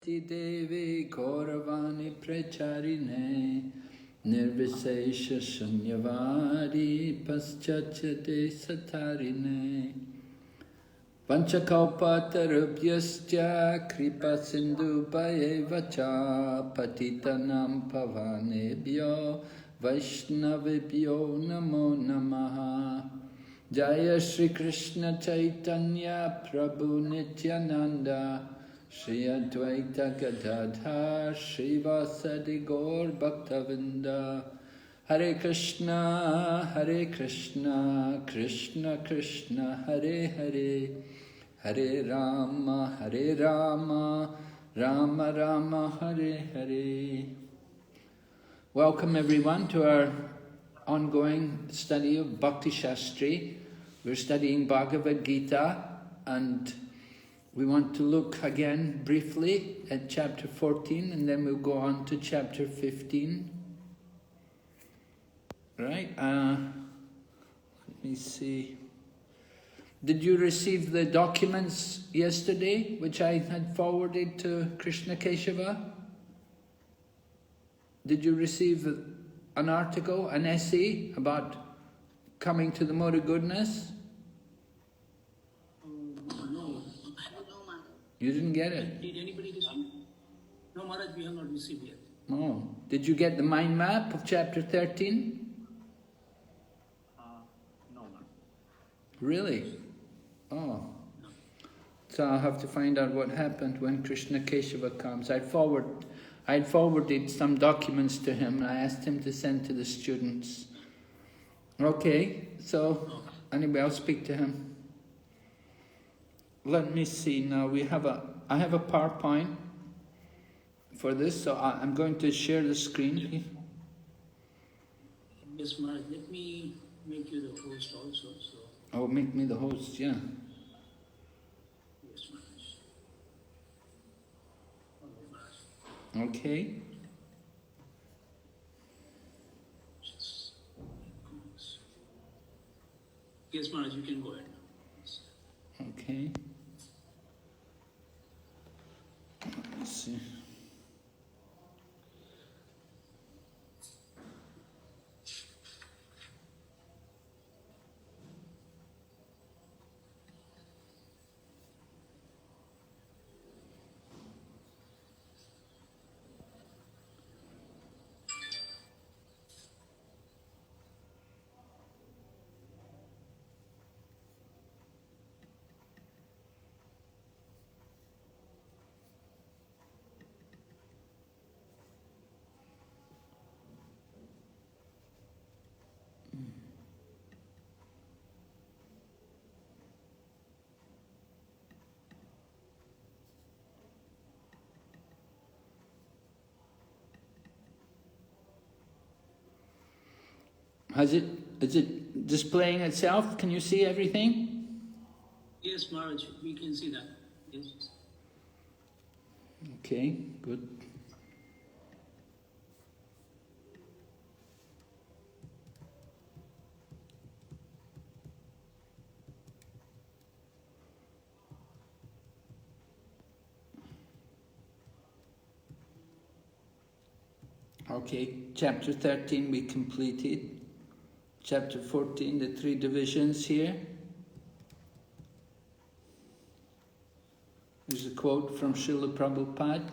Devi Kauravani Pracharine Nirvisesha Shanyavari Paschachate Satarine Panchakalpatarubhyascha Kripa Sindhu Bhayevacha Patitanam Pavanebhyo Vaishnavibhyo Namo Namaha Jaya Shri Krishna Chaitanya Prabhu Nityananda Shri Advaita Gadadhar Srivasadi Gaur Bhaktavinda Hare Krishna Krishna Krishna Hare Hare Hare Rama Rama Rama Hare Hare. Welcome everyone to our ongoing study of Bhakti Sastri. We're studying Bhagavad Gita and we want to look again briefly at chapter 14 and then we'll go on to chapter 15. Right? Let me see. Did you receive the documents yesterday which I had forwarded to Krishna Keshava? Did you receive an article, an essay about coming to the mode of goodness? You didn't get it? Did anybody receive? No, Maharaj, we have not received yet. Oh. Did you get the mind map of chapter 13? No, Maharaj. Really? Oh. So I'll have to find out what happened when Krishna Keshava comes. I'd forwarded some documents to him and I asked him to send to the students. Okay, so anyway, I'll speak to him. Let me see now, I have a PowerPoint for this, so I'm going to share the screen. Yes, Maharaj, let me make you the host also. So. Oh, make me the host, yeah. Yes, Maharaj. Okay. Yes, Maharaj, you can go ahead now. Okay. Let's see. Is it displaying itself? Can you see everything? Yes, Maharaj, we can see that. Yes. Okay, good. Okay, chapter 13 we completed. Chapter 14, the three divisions here. There's a quote from Srila Prabhupada.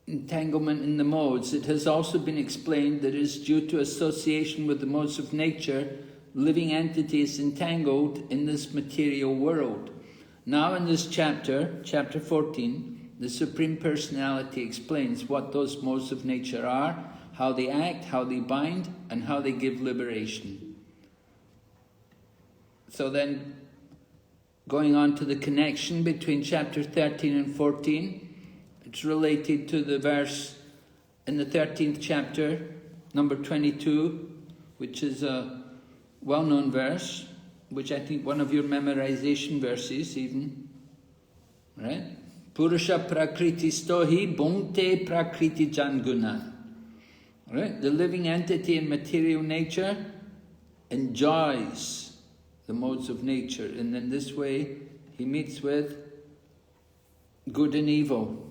Entanglement in the modes. It has also been explained that it is due to association with the modes of nature, living entities entangled in this material world. Now in this chapter, chapter 14, the Supreme Personality explains what those modes of nature are, how they act, how they bind, and how they give liberation. So then, going on to the connection between chapter 13 and 14, it's related to the verse in the 13th chapter, number 22, which is a well-known verse, which I think one of your memorization verses even, right? Purusha prakriti stohi bhungte prakriti janguna. Right? The living entity in material nature enjoys the modes of nature, and in this way he meets with good and evil.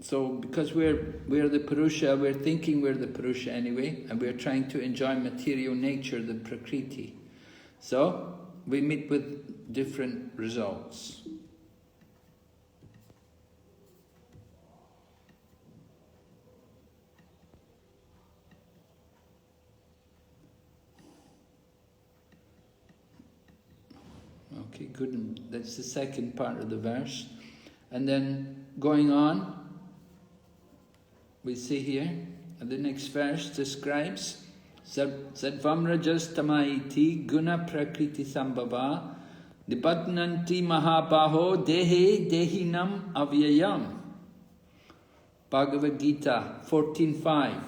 So because we're the Purusha, we're thinking we're the Purusha anyway, and we're trying to enjoy material nature, the Prakriti. So we meet with different results. Okay, good. That's the second part of the verse. And then going on, we see here, the next verse describes Sadvam rajas tamaiti guna prakriti sambhava nipadnanti mahabaho dehe dehinam avyayam. Bhagavad Gita 14.5.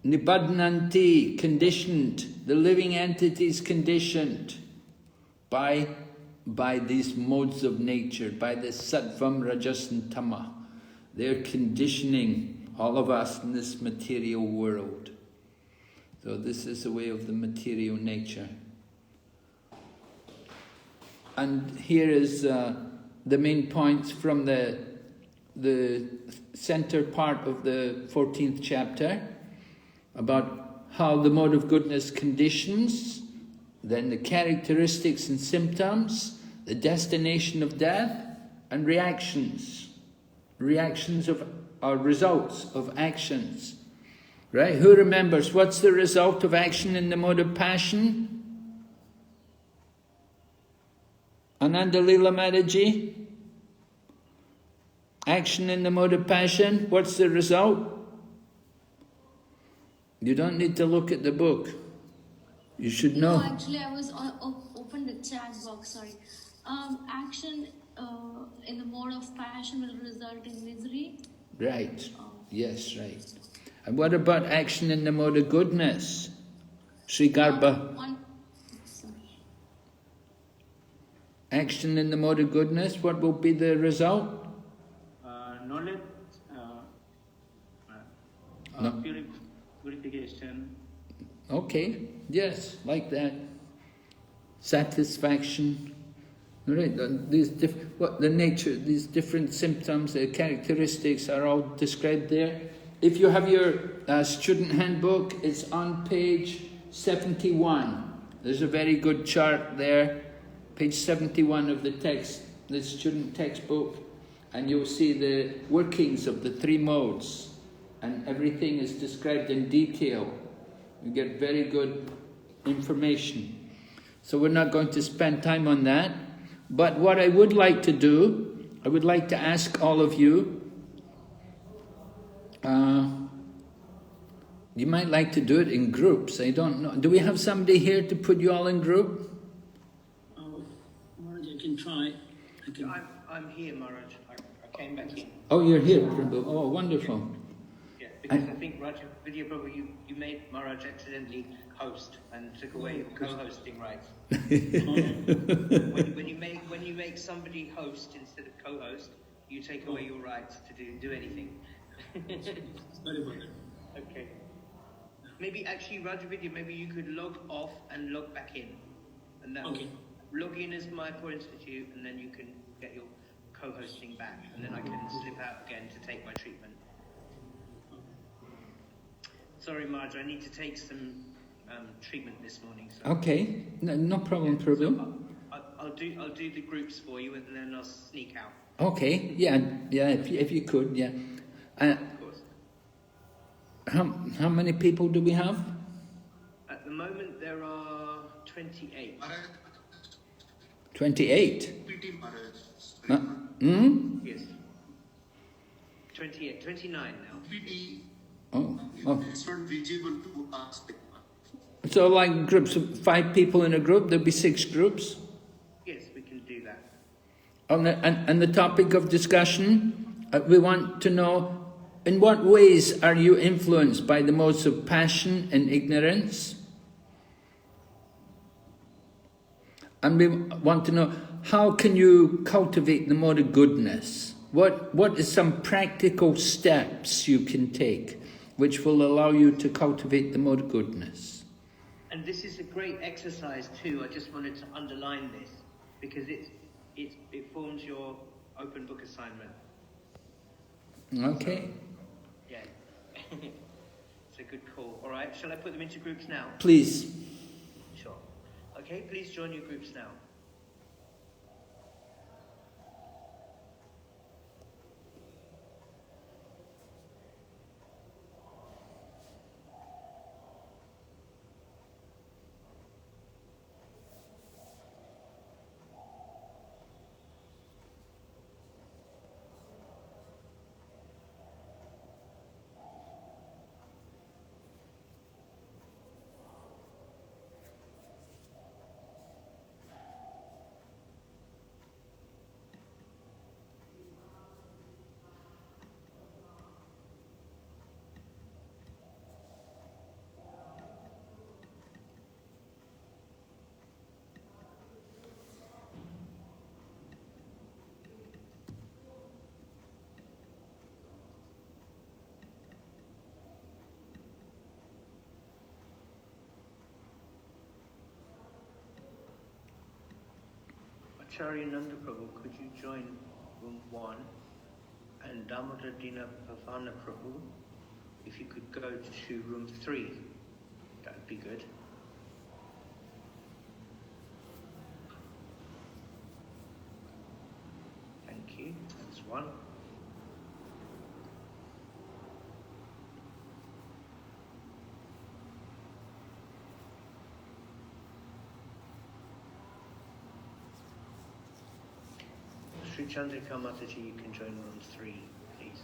Nipadnanti, conditioned. The living entity is conditioned by these modes of nature, by the sattvam, rajas and tama. They're conditioning all of us in this material world. So this is the way of the material nature. And here is the main points from the center part of the 14th chapter about how the mode of goodness conditions, then the characteristics and symptoms, the destination of death, and reactions. Reactions are results of actions. Right? Who remembers what's the result of action in the mode of passion? Ananda Lila Mataji? Action in the mode of passion, what's the result? You don't need to look at the book. You should know. No, actually, I was opened the chat box. Sorry. Action in the mode of passion will result in misery. Right. Yes, right. And what about action in the mode of goodness? Sri Garbha. Action in the mode of goodness, what will be the result? Knowledge, No. purification. Okay, yes, like that. Satisfaction. Right, these the nature, these different symptoms, the characteristics are all described there. If you have your student handbook, it's on page 71. There's a very good chart there, page 71 of the text, the student textbook, and you'll see the workings of the three modes, and everything is described in detail. You get very good information. So we're not going to spend time on that. But what I would like to do, I would like to ask all of you, you might like to do it in groups, I don't know. Do we have somebody here to put you all in group? Maharaj, I can try. I'm here, Maharaj. I came back in. Oh, you're here, Prabhu. Oh, wonderful. Yeah, because I think, Raj, Vidya Prabhu, you made Maharaj accidentally host and took away your co-hosting rights. when you make somebody host instead of co-host, you take away your rights to do anything. Sorry about that. Okay. Maybe actually, Raj Vidya, maybe you could log off and log back in, and that Okay. log in as Mayapur Institute, and then you can get your co-hosting back, and then I can slip out again to take my treatment. Sorry, Marge, I need to take some treatment this morning. So. Okay, no problem, Prabhu. So I'll do the groups for you, and then I'll sneak out. Okay, yeah, if you could, yeah. Of course. How many people do we have? At the moment, there are 28. 28? Yes. 28, 29 now. Oh. It's not visible to us. So like groups of 5 people in a group, there'll be 6 groups? Yes, we can do that. And the topic of discussion, we want to know, in what ways are you influenced by the modes of passion and ignorance? And we want to know, how can you cultivate the mode of goodness? What is some practical steps you can take which will allow you to cultivate the mode of goodness? And this is a great exercise too. I just wanted to underline this because it forms your open book assignment. Okay. Yeah. It's a good call. All right. Shall I put them into groups now? Please. Sure. Okay. Please join your groups now. Acharya Nanda Prabhu, could you join room 1? And Damodar Dina Bhavana Prabhu, if you could go to room 3, that would be good. Thank you. That's 1. Sri Chandrika Mataji, you can join room 3, please.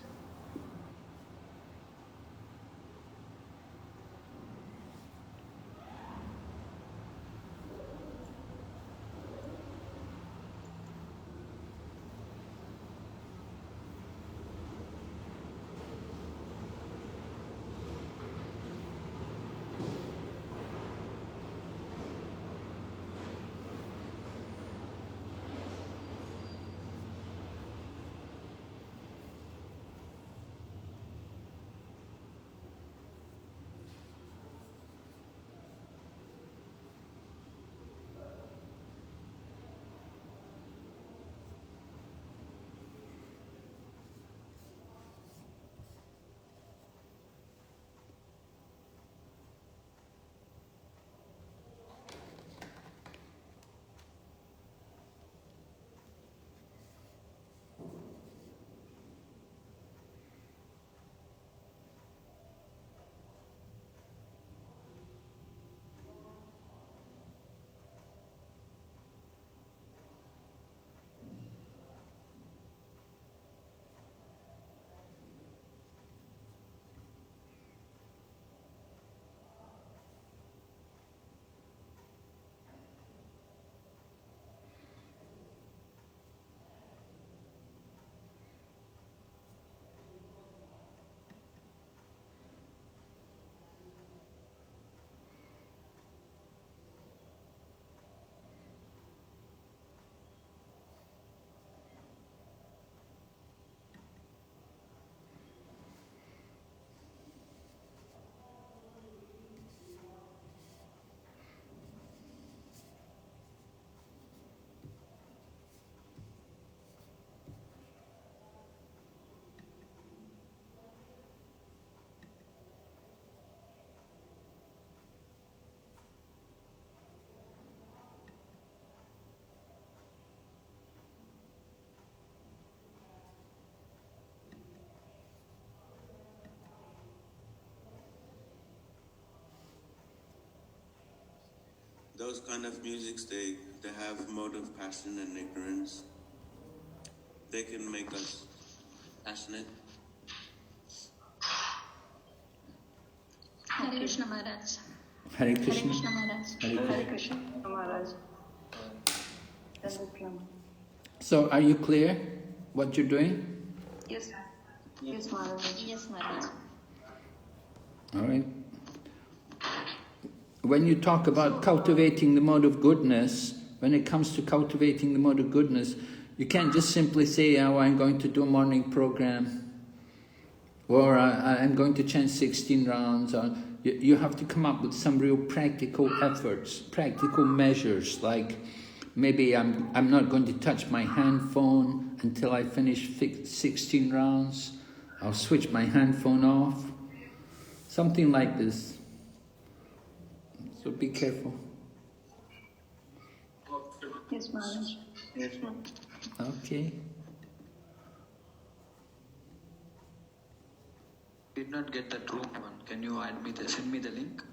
Those kind of musics, they have motive, passion, and ignorance. They can make us passionate. Hare Krishna Maharaj. Hare Krishna. Hare Krishna Maharaj. Hare Krishna. Krishna Maharaj. So, are you clear what you're doing? Yes, yes Maharaj. Yes Maharaj. All right. When you talk about cultivating the mode of goodness, when it comes to cultivating the mode of goodness, you can't just simply say, oh, I'm going to do a morning program, or I'm going to chant 16 rounds. Or You have to come up with some real practical efforts, practical measures, like maybe I'm not going to touch my hand phone until I finish 16 rounds. I'll switch my hand phone off. Something like this. So be careful. Yes, Maharaj. Yes, ma'am. Okay. Did not get that room one. Can you send me the link?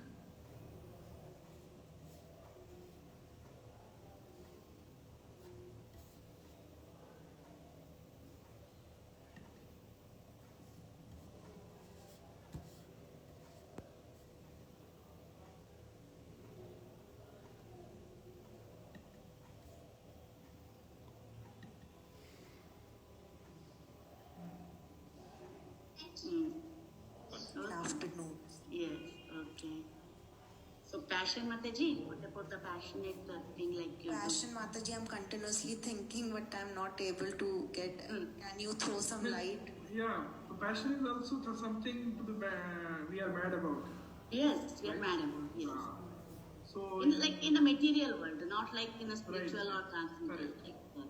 Good afternoon. Yes, okay. So passion Mataji, what about the passionate thing like you Passion Mataji, I'm continuously thinking but I'm not able to get, can you throw some light? Yeah, so passion is also something to the we are mad about. Yes, we are mad about, yes. So in the material world, not like in a spiritual or transcendental. Correct. Like that.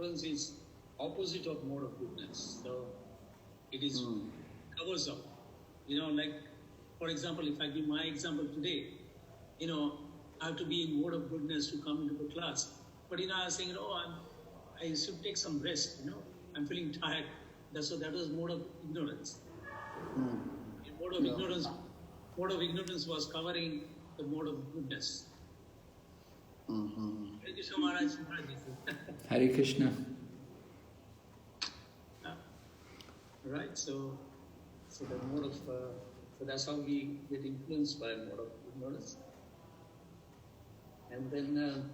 ignorance is opposite of mode of goodness. So it is covers up. Like for example, if I give my example today, I have to be in mode of goodness to come into the class. But I was saying, I should take some rest. I'm feeling tired. That was mode of ignorance. Mode of ignorance was covering the mode of goodness. Thank you so much, Maharaj. Hare Krishna. Right, so the mode of, so that's how we get influenced by mode of ignorance. And then,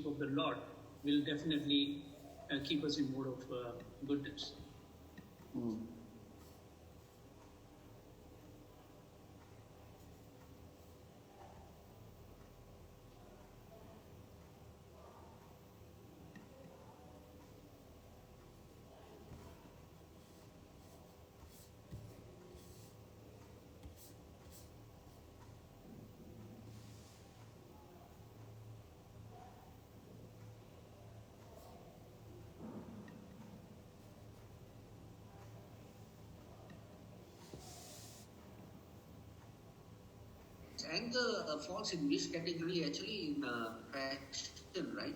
of the Lord will definitely keep us in mode of goodness. Anger falls in this category actually in passion, right?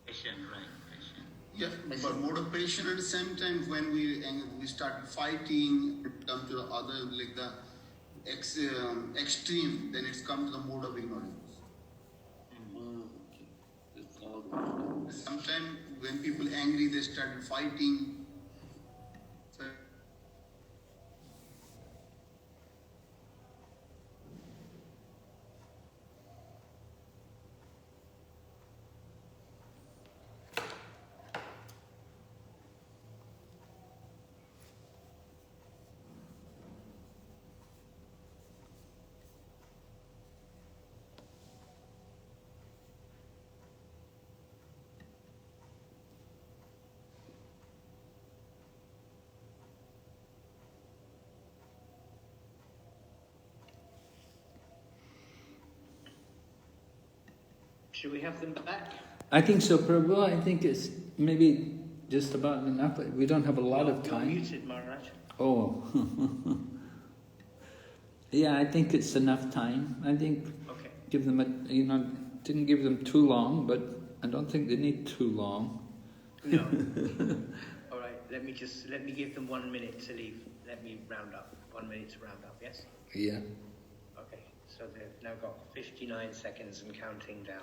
Passion, right? Passion. Yeah, but mode of passion at the same time when we start fighting, come to the other like the extreme, then it's come to the mode of ignorance. Sometimes when people angry, they start fighting. So, Should we have them back? I think so, Prabhu. I think it's maybe just about enough. We don't have a lot of time. You're muted, Maharaj. Oh. Yeah, I think it's enough time. I think give them didn't give them too long, but I don't think they need too long. No. All right, let me give them 1 minute to leave. Let me round up. 1 minute to round up, yes? Yeah. Okay, so they've now got 59 seconds and counting down.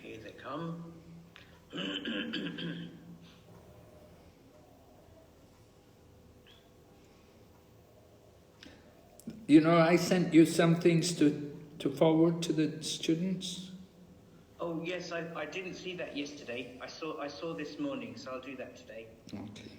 Here they come. I sent you some things to forward to the students. Oh yes, I didn't see that yesterday. I saw this morning, so I'll do that today. Okay.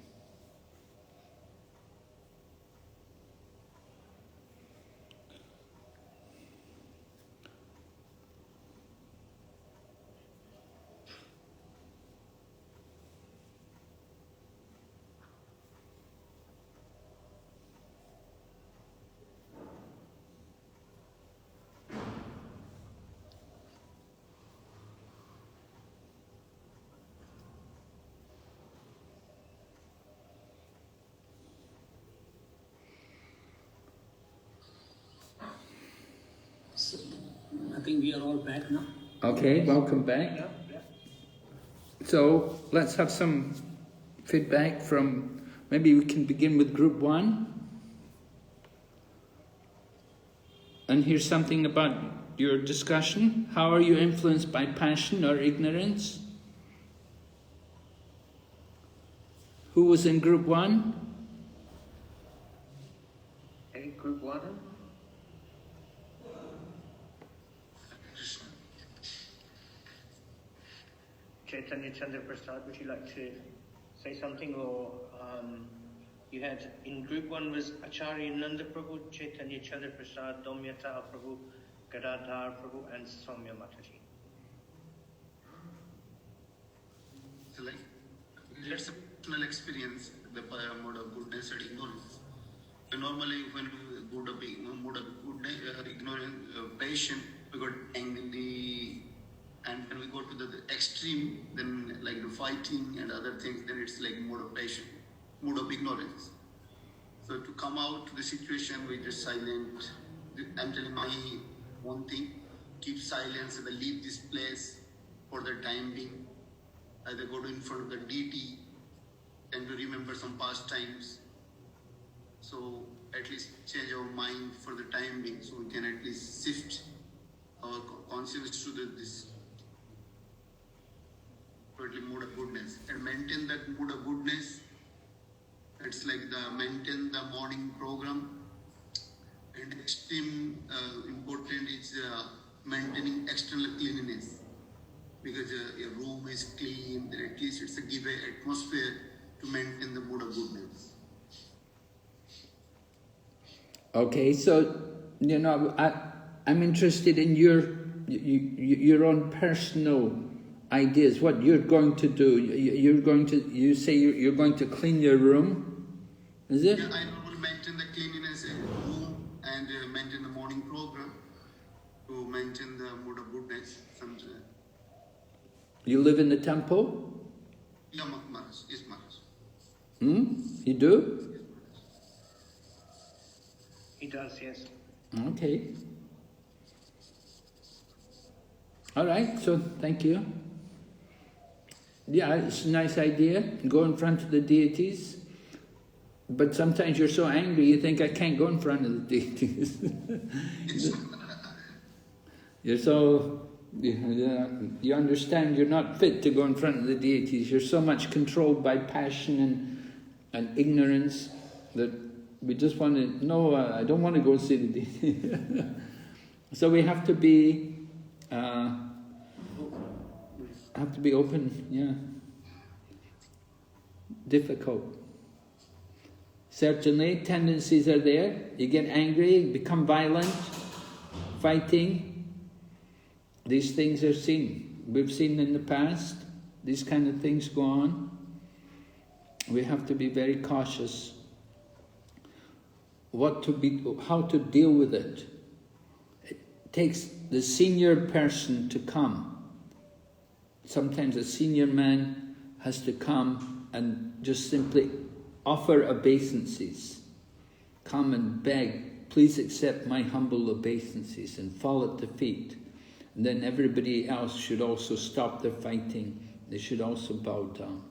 So, I think we are all back now. Okay, welcome back. So let's have some feedback from, maybe we can begin with group 1. And here's something about your discussion. How are you influenced by passion or ignorance? Who was in group 1? Any group 1? Chaitanya Chandra Prasad, would you like to say something? Or you had, in group 1 was Acharya Nanda Prabhu, Chaitanya Chandra Prasad, Domyata Prabhu, Gadadhar Prabhu, and Soumya Mataji. So like, let's say personal experience, the mode of goodness and ignorance. So normally when we go to be mode of goodness, ignorance, patient, we got angry. And when we go to the extreme, then like the fighting and other things, then it's like mode of passion, mode of ignorance. So to come out to the situation, we just silent. I'm telling my one thing, keep silence and leave this place for the time being. Either go to in front of the deity and to remember some past times. So at least change our mind for the time being, so we can at least shift our consciousness to this mood of goodness and maintain that mood of goodness. It's like maintain the morning program, and extreme important is maintaining external cleanliness, because your room is clean, then at least it's a give atmosphere to maintain the mood of goodness. Okay, so I'm interested in your own personal ideas, what you're going to do. You say you're going to clean your room, is it? Yeah, I will maintain the cleanliness in the room and maintain the morning program to maintain the mood of goodness. You live in the temple? Yeah, Maharaj. Yes, Maharaj. You do? He does, yes. Okay. All right, so thank you. Yeah, it's a nice idea. Go in front of the deities. But sometimes you're so angry you think, I can't go in front of the deities. You're so, you understand you're not fit to go in front of the deities. You're so much controlled by passion and ignorance that we just want to, no, I don't want to go see the deity. So we have to be open, yeah. Difficult. Certainly, tendencies are there. You get angry, become violent, fighting. These things are seen. We've seen in the past, these kind of things go on. We have to be very cautious. How to deal with it. It takes the senior person to come. Sometimes a senior man has to come and just simply offer obeisances. Come and beg, please accept my humble obeisances, and fall at the feet. And then everybody else should also stop their fighting. They should also bow down.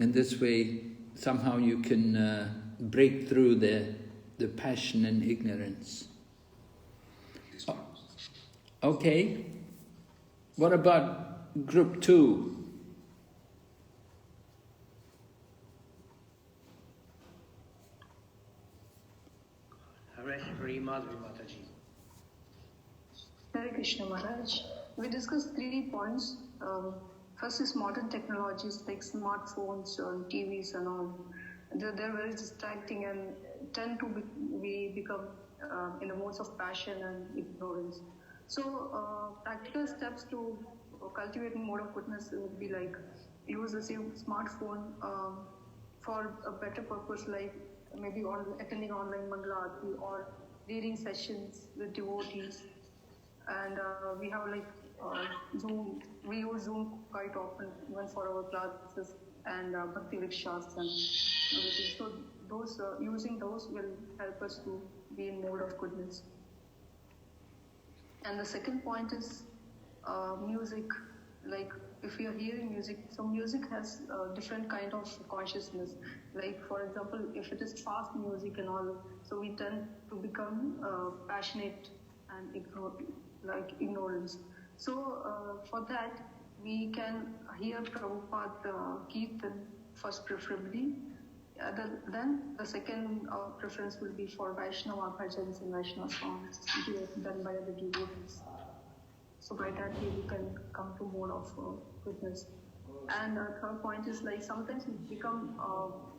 And this way, somehow you can break through the passion and ignorance. Okay. What about group 2? Hare Krishna Maharaj. We discussed 3 points. First is modern technologies like smartphones, TVs and all. They're very distracting and tend to we become in the modes of passion and ignorance. So practical steps to cultivating mode of goodness would be like use the same smartphone for a better purpose, like maybe attending online Mangala Aarti or reading sessions with devotees. And we have like Zoom. We use Zoom quite often, even for our classes and Bhakti Rickshaws and everything. So those using those will help us to be in mode of goodness. And the second point is music. Like if we are hearing music, so music has different kind of consciousness. Like for example, if it is fast music and all, so we tend to become passionate and ignorance. So for that, we can hear Prabhupada Kirtan first preferably. Then the second preference will be for Vaishnava bhajans and Vaishnava songs done by the devotees. So by that way we can come to mode of goodness. And third point is like sometimes we become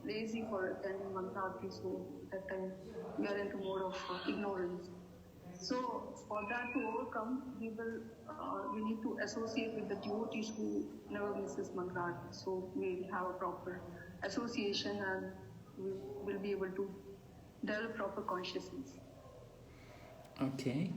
lazy for attending Mantrati, so that time we are into mode of ignorance. So for that to overcome, we need to associate with the devotees who never misses Mantrati. So we have a proper association and we will be able to develop proper consciousness. Okay.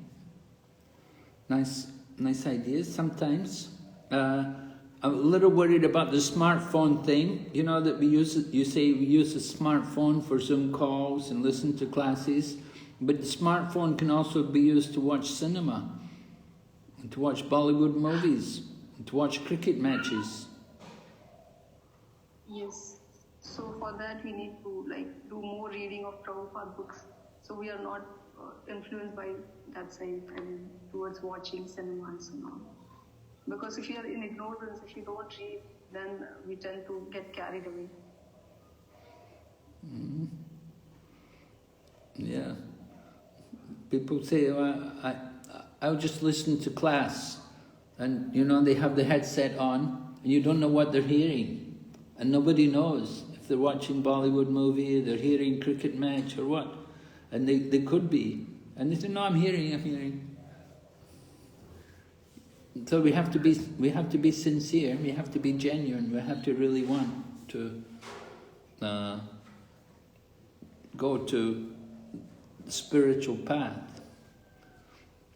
Nice ideas. Sometimes I'm a little worried about the smartphone thing. You know that you say we use a smartphone for Zoom calls and listen to classes, but the smartphone can also be used to watch cinema, and to watch Bollywood movies, and to watch cricket matches. Yes. So for that we need to do more reading of Prabhupada books. So we are not influenced by that side and towards watching cinemas and all. Because if you are in ignorance, if you don't read, then we tend to get carried away. Mm-hmm. Yeah. People say, I'll just listen to class. And they have the headset on and you don't know what they're hearing. And nobody knows if they're watching Bollywood movie, they're hearing cricket match or what. And they could be. And they say, no, I'm hearing. So we have to be sincere, we have to be genuine, we have to really want to go to the spiritual path.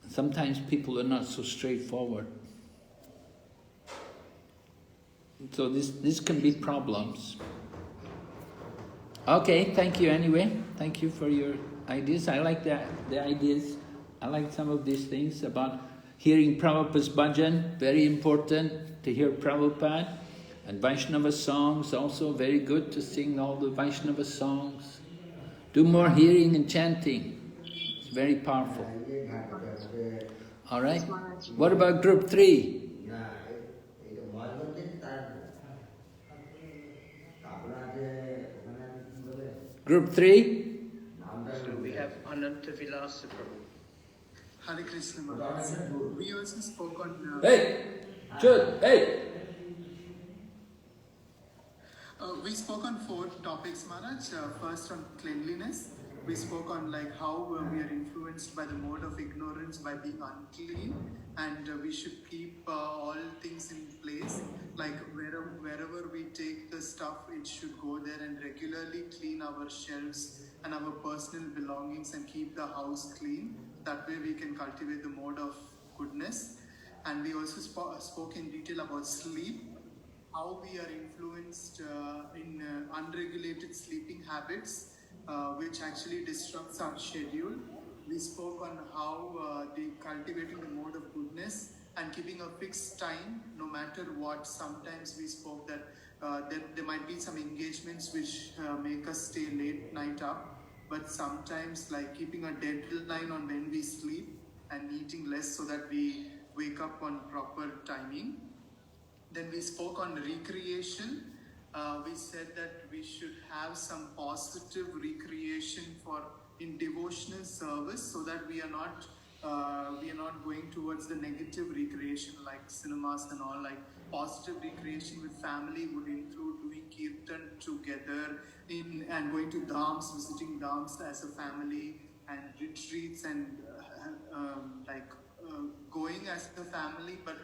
Sometimes people are not so straightforward. So this can be problems. Okay, thank you anyway. Thank you for your ideas. I like the ideas. I like some of these things about hearing Prabhupada's bhajan, very important to hear Prabhupada. And Vaishnava songs, also very good to sing all the Vaishnava songs. Do more hearing and chanting. It's very powerful. All right? What about group 3? Group 3? So we have Ananta Vilasa Prabhu. Hare Krishna Maharaj. We also spoke on... Hey! Chud! Hey! We spoke on 4 topics, Maharaj. First on cleanliness. We spoke on like how we are influenced by the mode of ignorance by being unclean, and we should keep all things in place. Like wherever we take the stuff, it should go there, and regularly clean our shelves and our personal belongings and keep the house clean. That way we can cultivate the mode of goodness. And we also spoke in detail about sleep, how we are influenced in unregulated sleeping habits, which actually disrupts our schedule. We spoke on how the cultivating the mode of goodness and keeping a fixed time no matter what. Sometimes we spoke that there might be some engagements which make us stay late night up, but sometimes like keeping a deadline on when we sleep and eating less so that we wake up on proper timing. Then we spoke on recreation. We said that we should have some positive recreation in devotional service, so that we are not going towards the negative recreation like cinemas and all. Like positive recreation with family would include doing kirtan together and going to dhams, visiting dhams as a family, and retreats and going as a family, but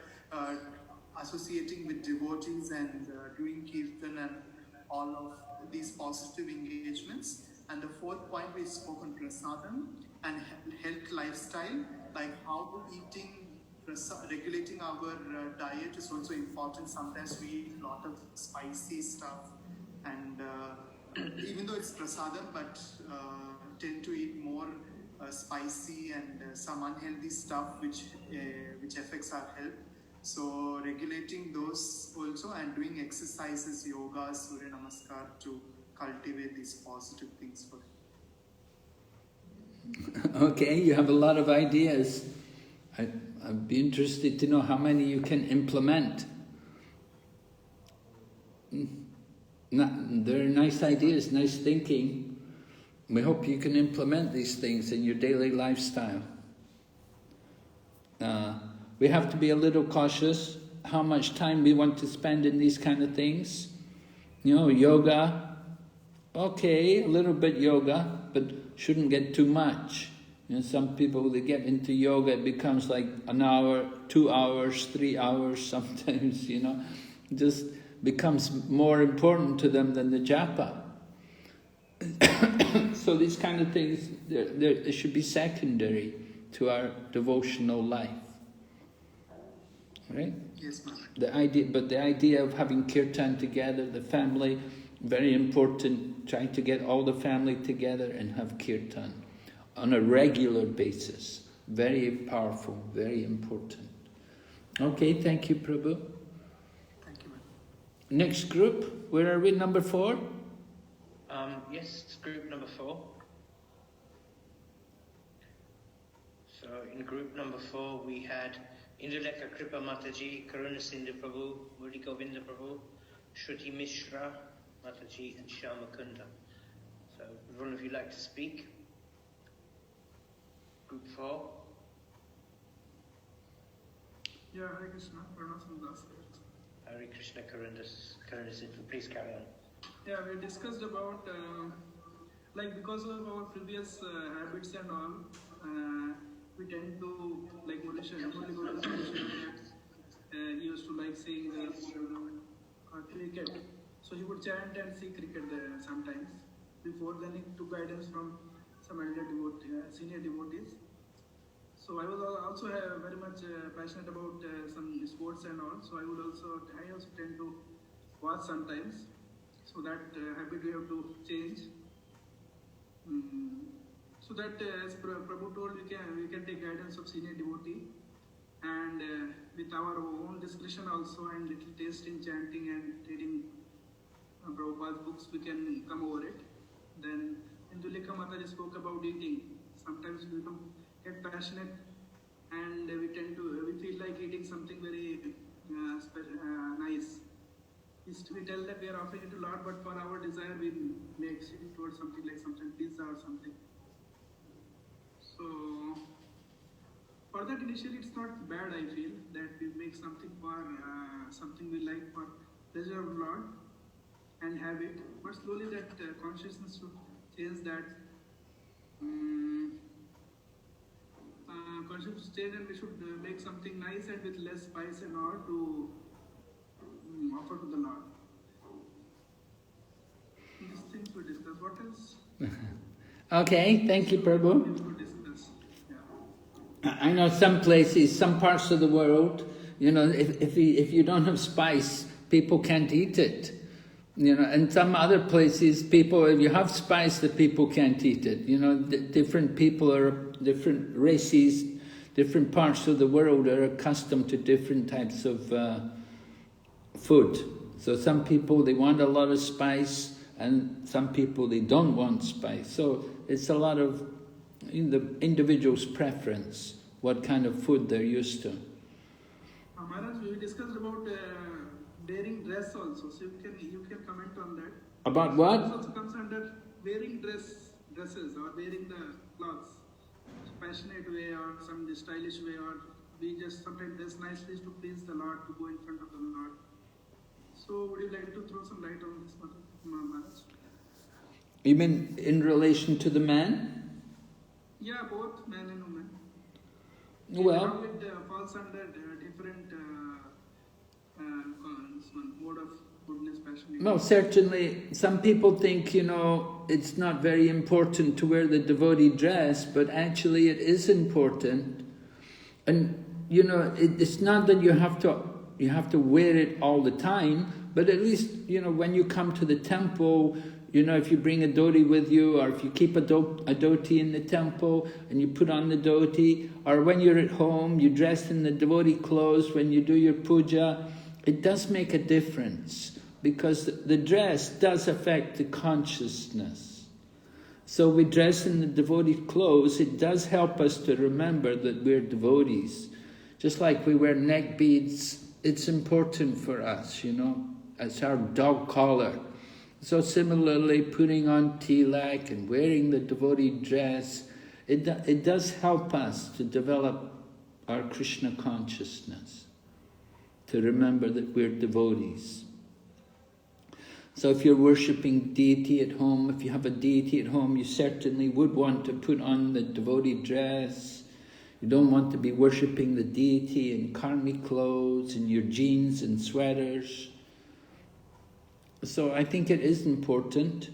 associating with devotees and doing kirtan and all of these positive engagements. And the 4th point, we spoke on prasadam and health lifestyle, like how eating, regulating our diet is also important. Sometimes we eat a lot of spicy stuff, and even though it's prasadam, but tend to eat more spicy and some unhealthy stuff which affects our health. So regulating those also, and doing exercises, yoga, Surya Namaskar, to cultivate these positive things for it. Okay, you have a lot of ideas. I'd be interested to know how many you can implement. They're nice ideas, nice thinking. We hope you can implement these things in your daily lifestyle. We have to be a little cautious how much time we want to spend in these kind of things. You know, yoga, okay, a little bit yoga, but shouldn't get too much. You know, some people, they get into yoga, it becomes like an hour, 2 hours, 3 hours sometimes, you know. Just becomes more important to them than the japa. So these kind of things, they should be secondary to our devotional life. Right? Yes, ma'am. The idea of having kirtan together, the family, very important. Trying to get all the family together and have kirtan on a regular basis. Very powerful, very important. Okay, thank you, Prabhu. Thank you, ma'am. Next group, where are we? Number 4? Yes, group number 4. So in group number 4 we had Indulekha Kripa Mataji, Karuna Sindhu Prabhu, Murli Govinda Prabhu, Shruti Mishra Mataji, and Shyama Kunda. So would one of you like to speak? Group 4. Yeah, Hare Krishna, Pranam Sundar. Hare Krishna, Karuna Sindhu, please carry on. Yeah, we discussed about, like because of our previous habits and all, we tend to, like he used to like seeing cricket. So he would chant and see cricket sometimes. Before then he took guidance from some elder senior devotees. So I was also very much passionate about some sports and all. So I also tend to watch sometimes. So that habit we have to change. So that as Prabhu told, we can take guidance of senior devotee, and with our own discretion also and little taste in chanting and reading Prabhupada's books, we can come over it. Then Indulika Mataji spoke about eating. Sometimes we get passionate and we feel like eating something very nice. We tell that we are offering it to Lord, but for our desire we make it towards something like sometimes pizza or something. So for that initially it's not bad, I feel, that we make something for something we like for pleasure of Lord and have it. But slowly that consciousness should change, that consciousness change, and we should make something nice and with less spice and all to offer to the Lord. These things we discuss. What else? Okay, thank you, Prabhu. I know some places, some parts of the world, if you don't have spice, people can't eat it. And some other places, if you have spice, the people can't eat it. Different people are, different races, different parts of the world are accustomed to different types of food. So some people, they want a lot of spice, and some people, they don't want spice. So it's a lot of the individual's preference, what kind of food they're used to. Maharaj, we discussed about wearing dress also, so you can comment on that. About what? This also comes under wearing dresses or wearing the clothes, passionate way or some stylish way, or we just sometimes dress nicely to please the Lord, to go in front of the Lord. So would you like to throw some light on this, Maharaj? You mean in relation to the man? Yeah, both man and woman. Well, how it falls under different mode of goodness, passion. Well, certainly some people think, it's not very important to wear the devotee dress, but actually it is important. And, it's not that you have to wear it all the time, but at least, when you come to the temple, if you bring a dhoti with you, or if you keep a dhoti in the temple and you put on the dhoti, or when you're at home, you dress in the devotee clothes when you do your puja, it does make a difference, because the dress does affect the consciousness. So we dress in the devotee clothes, it does help us to remember that we're devotees. Just like we wear neck beads, it's important for us, it's our dog collar. So similarly, putting on tilak and wearing the devotee dress, it does help us to develop our Krishna consciousness, to remember that we're devotees. So if you're worshipping deity at home, if you have a deity at home, you certainly would want to put on the devotee dress. You don't want to be worshipping the deity in karmic clothes, in your jeans and sweaters. So I think it is important.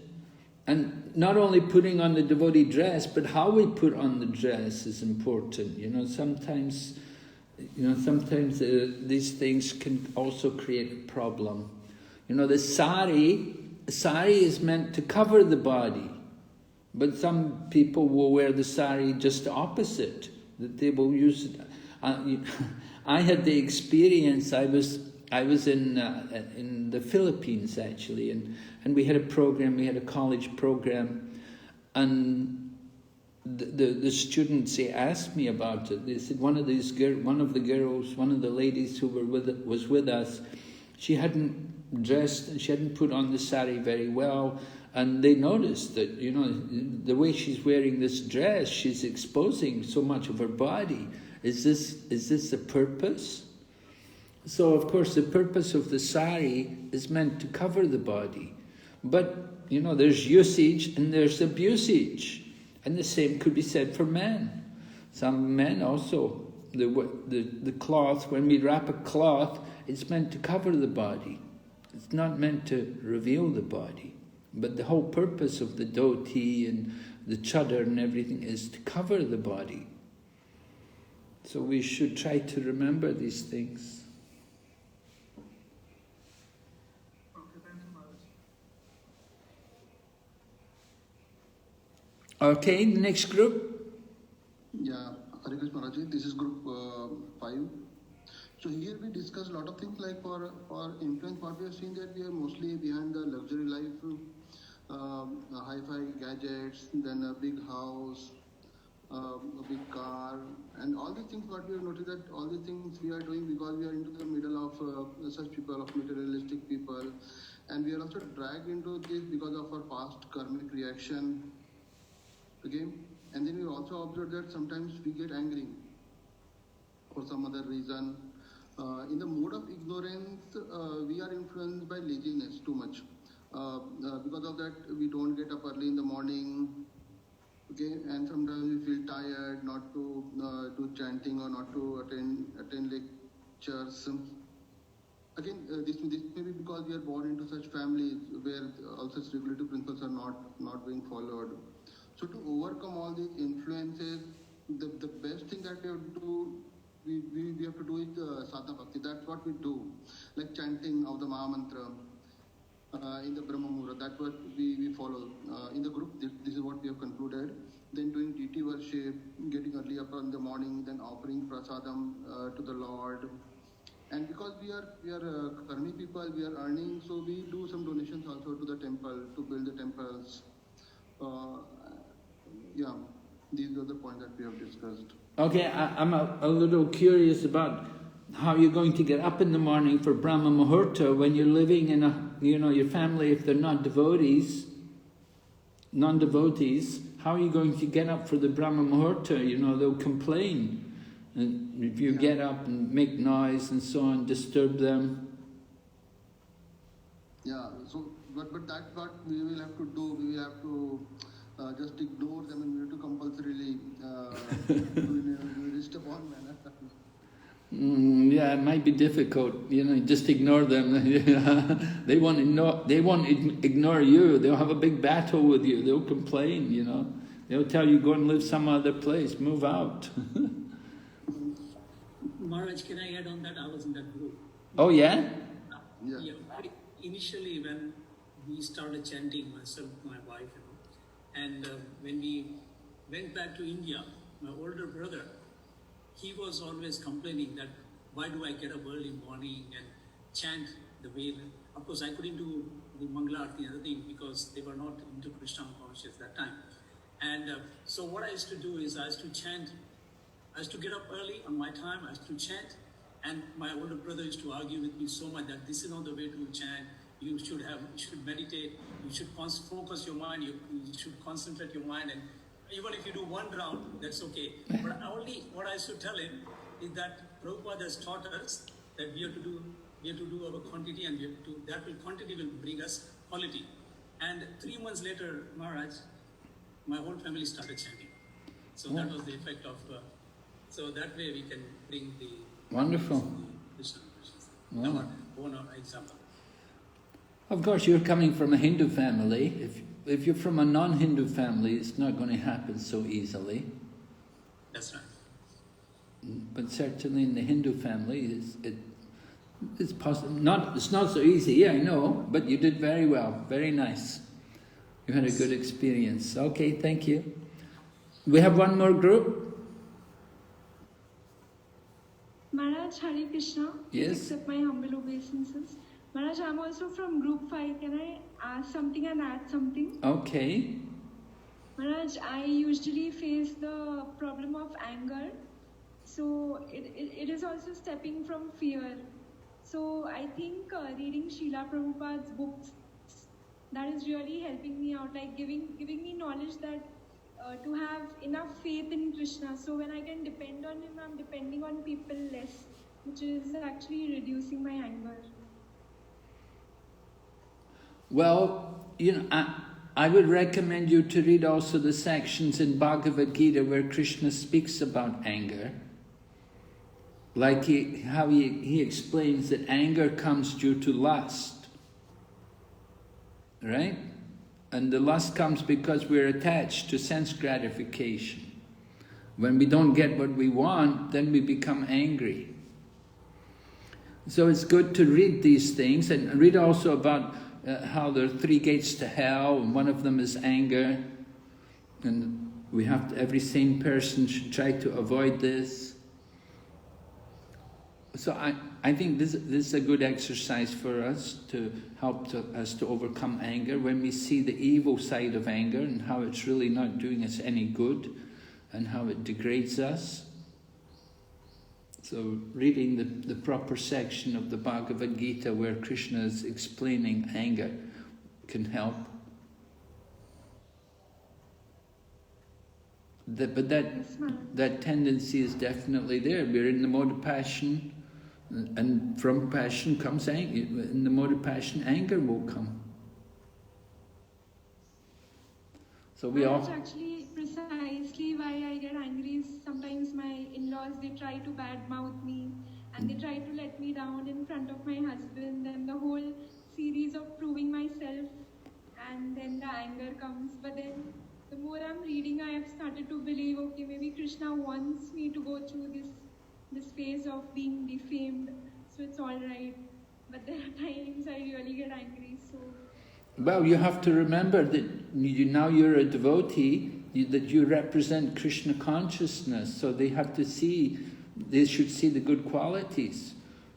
And not only putting on the devotee dress, but how we put on the dress is important. Sometimes these things can also create a problem. The sari is meant to cover the body, but some people will wear the sari just the opposite, that they will use it. I had the experience, I was in the Philippines actually, and we had a program, we had a college program, and the students, they asked me about it. They said one of the ladies who was with us, she hadn't dressed and she hadn't put on the sari very well, and they noticed that the way she's wearing this dress, she's exposing so much of her body. Is this the purpose? So of course the purpose of the sari is meant to cover the body, but there's usage and there's abusage, and the same could be said for men. Some men also, the cloth, when we wrap a cloth, it's meant to cover the body. It's not meant to reveal the body. But the whole purpose of the dhoti and the chadar and everything is to cover the body. So we should try to remember these things. Okay, thank you, Maharaj. Okay, the next group. Yeah, Hare Krishna Maharaj, this is group 5. So here we discuss a lot of things like for influence. What we have seen that we are mostly behind the luxury life, hi-fi gadgets, then a big house, a big car, and all these things. What we have noticed that all these things we are doing because we are into the middle of such people, of materialistic people, and we are also dragged into this because of our past karmic reaction. Okay, and then we also observe that sometimes we get angry for some other reason. In the mode of ignorance, we are influenced by laziness too much. Because of that, we don't get up early in the morning. Okay, and sometimes we feel tired not to do chanting or not to attend lectures. Again, this may be because we are born into such families where all such regulative principles are not being followed. So to overcome all these influences, the best thing that we have to do, we have to do is sadhana bhakti. That's what we do, like chanting of the Maha Mantra in the Brahma Muhurta. That's what we follow in the group. This is what we have concluded. Then doing deity worship, getting early up in the morning, then offering prasadam to the Lord. And because we are karmi people, we are earning, so we do some donations also to the temple to build the temples. Yeah, these are the points that we have discussed. Okay, I'm a little curious about how you're going to get up in the morning for Brahma Muhurta when you're living in your family, if they're not devotees, non-devotees, how are you going to get up for the Brahma Muhurta? They'll complain. And if you get up and make noise and so on, disturb them. Yeah, so, but that's what we will have to do. We will have to just ignore them, and we have to compulsorily disturb one manner. Yeah, it might be difficult. Just ignore them. They won't ignore you. They'll have a big battle with you. They'll complain. They'll tell you go and live some other place. Move out. Maharaj, can I add on that? I was in that group. Oh yeah. Yeah. Initially, when we started chanting, myself, my wife, and when we went back to India, my older brother, he was always complaining that why do I get up early morning and chant the way. Of course, I couldn't do the Mangala Arati and other thing because they were not into Krishna conscious that time. And so what I used to do is I used to chant. I used to get up early on my time. I used to chant, and my older brother used to argue with me so much that this is not the way to chant. You should meditate. You should focus your mind. You should concentrate your mind, and even if you do one round, that's okay. But what I should tell him is that Prabhupada has taught us that we have to do our quantity, and quantity will bring us quality. And 3 months later, Maharaj, my whole family started chanting. So that was the effect of. So that way we can bring the wonderful Krishna consciousness. Wow. One example. Of course, you're coming from a Hindu family. If you're from a non-Hindu family, it's not going to happen so easily. That's right. But certainly in the Hindu family, it's possible. It's not so easy. Yeah, I know, but you did very well. Very nice. You had a good experience. Okay, thank you. We have one more group. Maharaj, Hare Krishna. Yes. Accept my humble obeisances. Maharaj, I'm also from group 5. Can I ask something and add something? Okay. Maharaj, I usually face the problem of anger. So it is also stepping from fear. So I think reading Srila Prabhupada's books, that is really helping me out, like giving me knowledge that to have enough faith in Krishna. So when I can depend on him, I'm depending on people less, which is actually reducing my anger. Well, I would recommend you to read also the sections in Bhagavad Gita where Krishna speaks about anger. Like how he explains that anger comes due to lust. Right? And the lust comes because we're attached to sense gratification. When we don't get what we want, then we become angry. So it's good to read these things and read also about how there are 3 gates to hell, and one of them is anger. And we have to, every sane person should try to avoid this. So I think this is a good exercise for us to help us to overcome anger. When we see the evil side of anger and how it's really not doing us any good and how it degrades us. So reading the proper section of the Bhagavad Gita where Krishna is explaining anger can help. But that tendency is definitely there. We're in the mode of passion, and from passion comes anger. In the mode of passion, anger will come. So we all... That's actually precisely why I get angry. Is sometimes my in-laws, they try to badmouth me and they try to let me down in front of my husband, and the whole series of proving myself, and then the anger comes. But then the more I'm reading, I have started to believe, okay, maybe Krishna wants me to go through this phase of being defamed, so it's all right. But there are times I really get angry, so... Well, you have to remember that now you're a devotee, that you represent Krishna consciousness, so they should see the good qualities.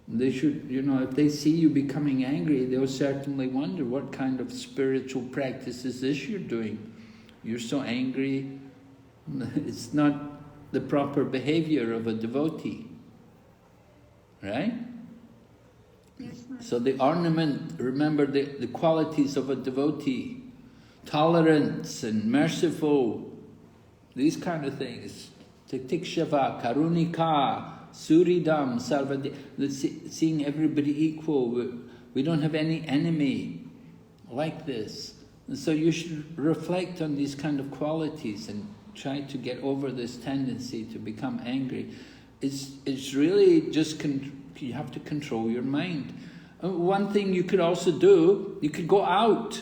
They should, if they see you becoming angry, they'll certainly wonder, what kind of spiritual practice is this you're doing? You're so angry. It's not the proper behavior of a devotee. Right? Yes, so the ornament, remember the qualities of a devotee. Tolerance and merciful. These kind of things. Titikshava, karunika, suridam, sarvadi. Seeing everybody equal. We don't have any enemy like this. And so you should reflect on these kind of qualities and try to get over this tendency to become angry. It's really just, you have to control your mind. One thing you could also do, you could go out.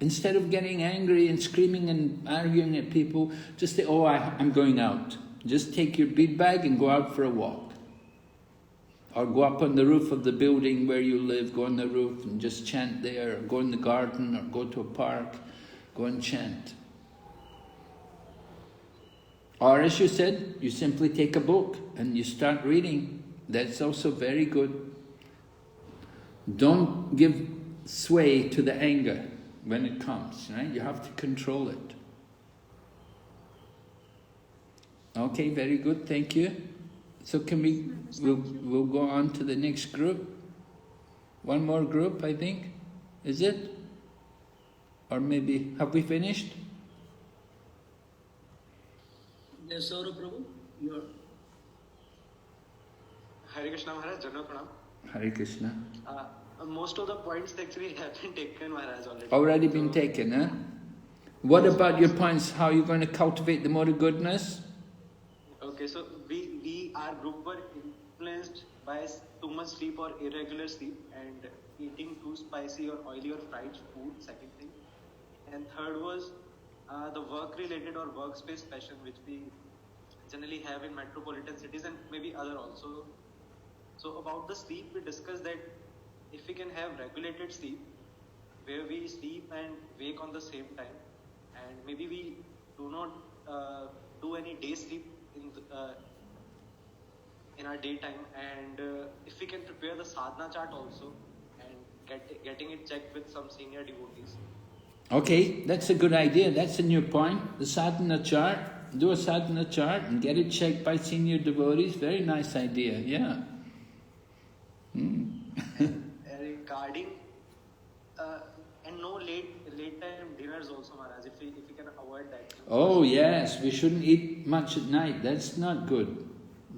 Instead of getting angry and screaming and arguing at people, just say, oh, I'm going out. Just take your bead bag and go out for a walk. Or go up on the roof of the building where you live, go on the roof and just chant there, or go in the garden, or go to a park, go and chant. Or as you said, you simply take a book and you start reading. That's also very good. Don't give sway to the anger when it comes, right? You have to control it. Okay, very good, thank you. So we'll go on to the next group. One more group, I think. Is it? Or maybe, have we finished? Yes, Saurabh Prabhu, you're... Hare Krishna Maharaj, Janna Pranam. Hare Krishna. Most of the points actually have been taken, Maharaj, already. Already been taken, huh? What about your points? How are you going to cultivate the mode of goodness? Okay, so our group were influenced by too much sleep or irregular sleep, and eating too spicy or oily or fried food, second thing. And third was the work-related or workspace passion, which we generally have in metropolitan cities and maybe other also. So about the sleep, we discussed that if we can have regulated sleep, where we sleep and wake on the same time, and maybe we do not do any day sleep in our daytime, and if we can prepare the sadhana chart also and getting it checked with some senior devotees. Okay, that's a good idea. That's a new point. The sadhana chart. Do a sadhana chart and get it checked by senior devotees. Very nice idea, yeah. Regarding and no late time dinners also, Maharaj, if we can avoid that. Oh yes, we shouldn't eat much at night. That's not good.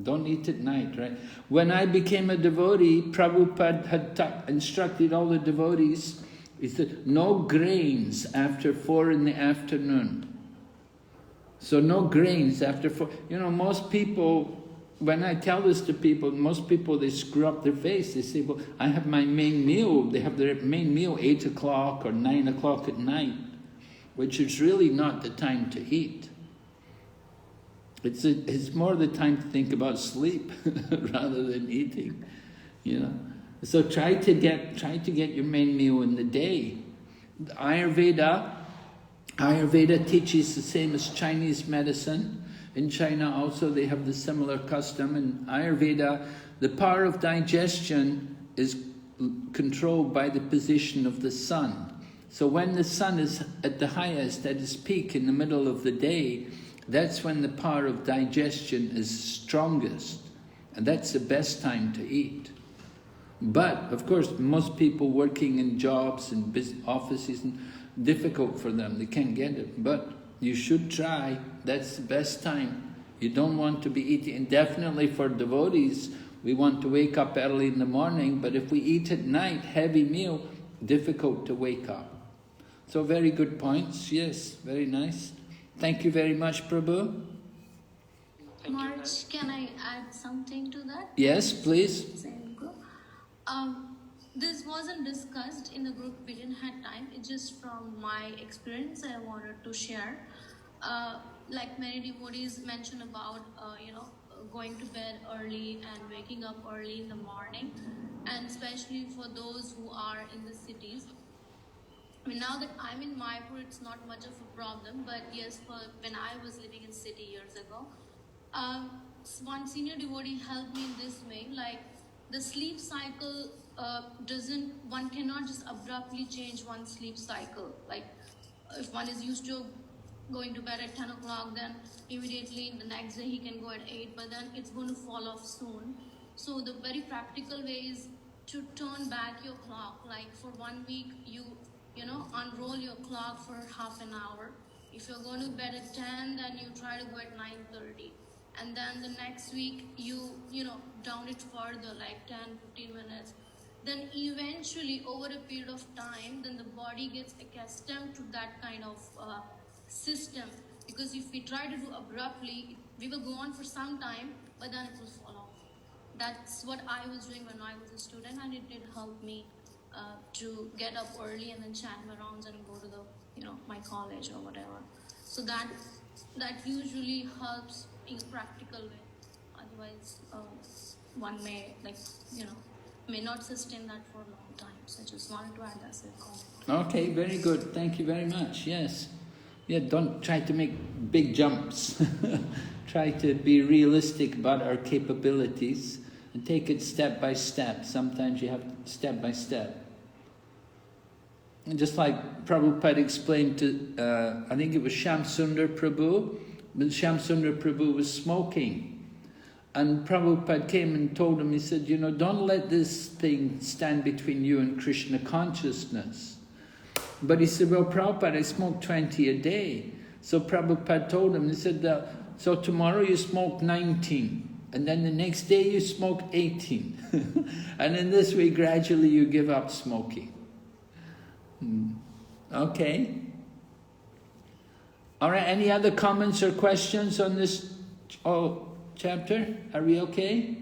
Don't eat at night, right? When I became a devotee, Prabhupada had instructed all the devotees, he said, no grains after 4 in the afternoon. So no grains after 4. You know, most people, when I tell this to people, most people, they screw up their face. They say, well, I have my main meal. They have their main meal 8 o'clock or 9 o'clock at night, which is really not the time to eat. It's more the time to think about sleep rather than eating, you know. So try to get your main meal in the day. The Ayurveda Ayurveda teaches the same as Chinese medicine. In China also they have the similar custom. In Ayurveda, the power of digestion is controlled by the position of the sun. So when the sun is at the highest, at its peak in the middle of the day, that's when the power of digestion is strongest. And that's the best time to eat. But, of course, most people working in jobs and offices, difficult for them, they can't get it. But you should try, that's the best time. You don't want to be eating, and definitely for devotees, we want to wake up early in the morning, but if we eat at night, heavy meal, difficult to wake up. So very good points, yes, very nice. Thank you very much, Prabhu. March, can I add something to that? Yes, please. This wasn't discussed in the group, we didn't have time. It's just from my experience I wanted to share. Like many devotees mention about, going to bed early and waking up early in the morning, and especially for those who are in the cities. I mean, now that I'm in Mayapur, it's not much of a problem, but yes, when I was living in city years ago, one senior devotee helped me in this way, like the sleep cycle one cannot just abruptly change one's sleep cycle. Like if one is used to going to bed at 10 o'clock, then immediately the next day he can go at 8, but then it's going to fall off soon. So the very practical way is to turn back your clock. Like for 1 week, you unroll your clock for half an hour. If you're going to bed at 10, then you try to go at 9:30. And then the next week, you down it further, like 10, 15 minutes. Then eventually, over a period of time, then the body gets accustomed to that kind of system. Because if we try to do abruptly, we will go on for some time, but then it will fall off. That's what I was doing when I was a student, and it did help me to get up early and then chant my rounds and go to the, my college or whatever. So that usually helps in a practical way. Otherwise, one may may not sustain that for a long time. So I just wanted to add that as a comment. Okay, very good. Thank you very much. Yes. Yeah, don't try to make big jumps. Try to be realistic about our capabilities and take it step by step. Sometimes you have step by step. And just like Prabhupada explained to, I think it was Shamsundar Prabhu, when Shamsundar Prabhu was smoking. And Prabhupada came and told him, he said, don't let this thing stand between you and Krishna consciousness. But he said, well, Prabhupada, I smoke 20 a day. So Prabhupada told him, he said, so tomorrow you smoke 19. And then the next day you smoke 18. And in this way, gradually you give up smoking. Okay. All right, any other comments or questions on this chapter? Are we okay?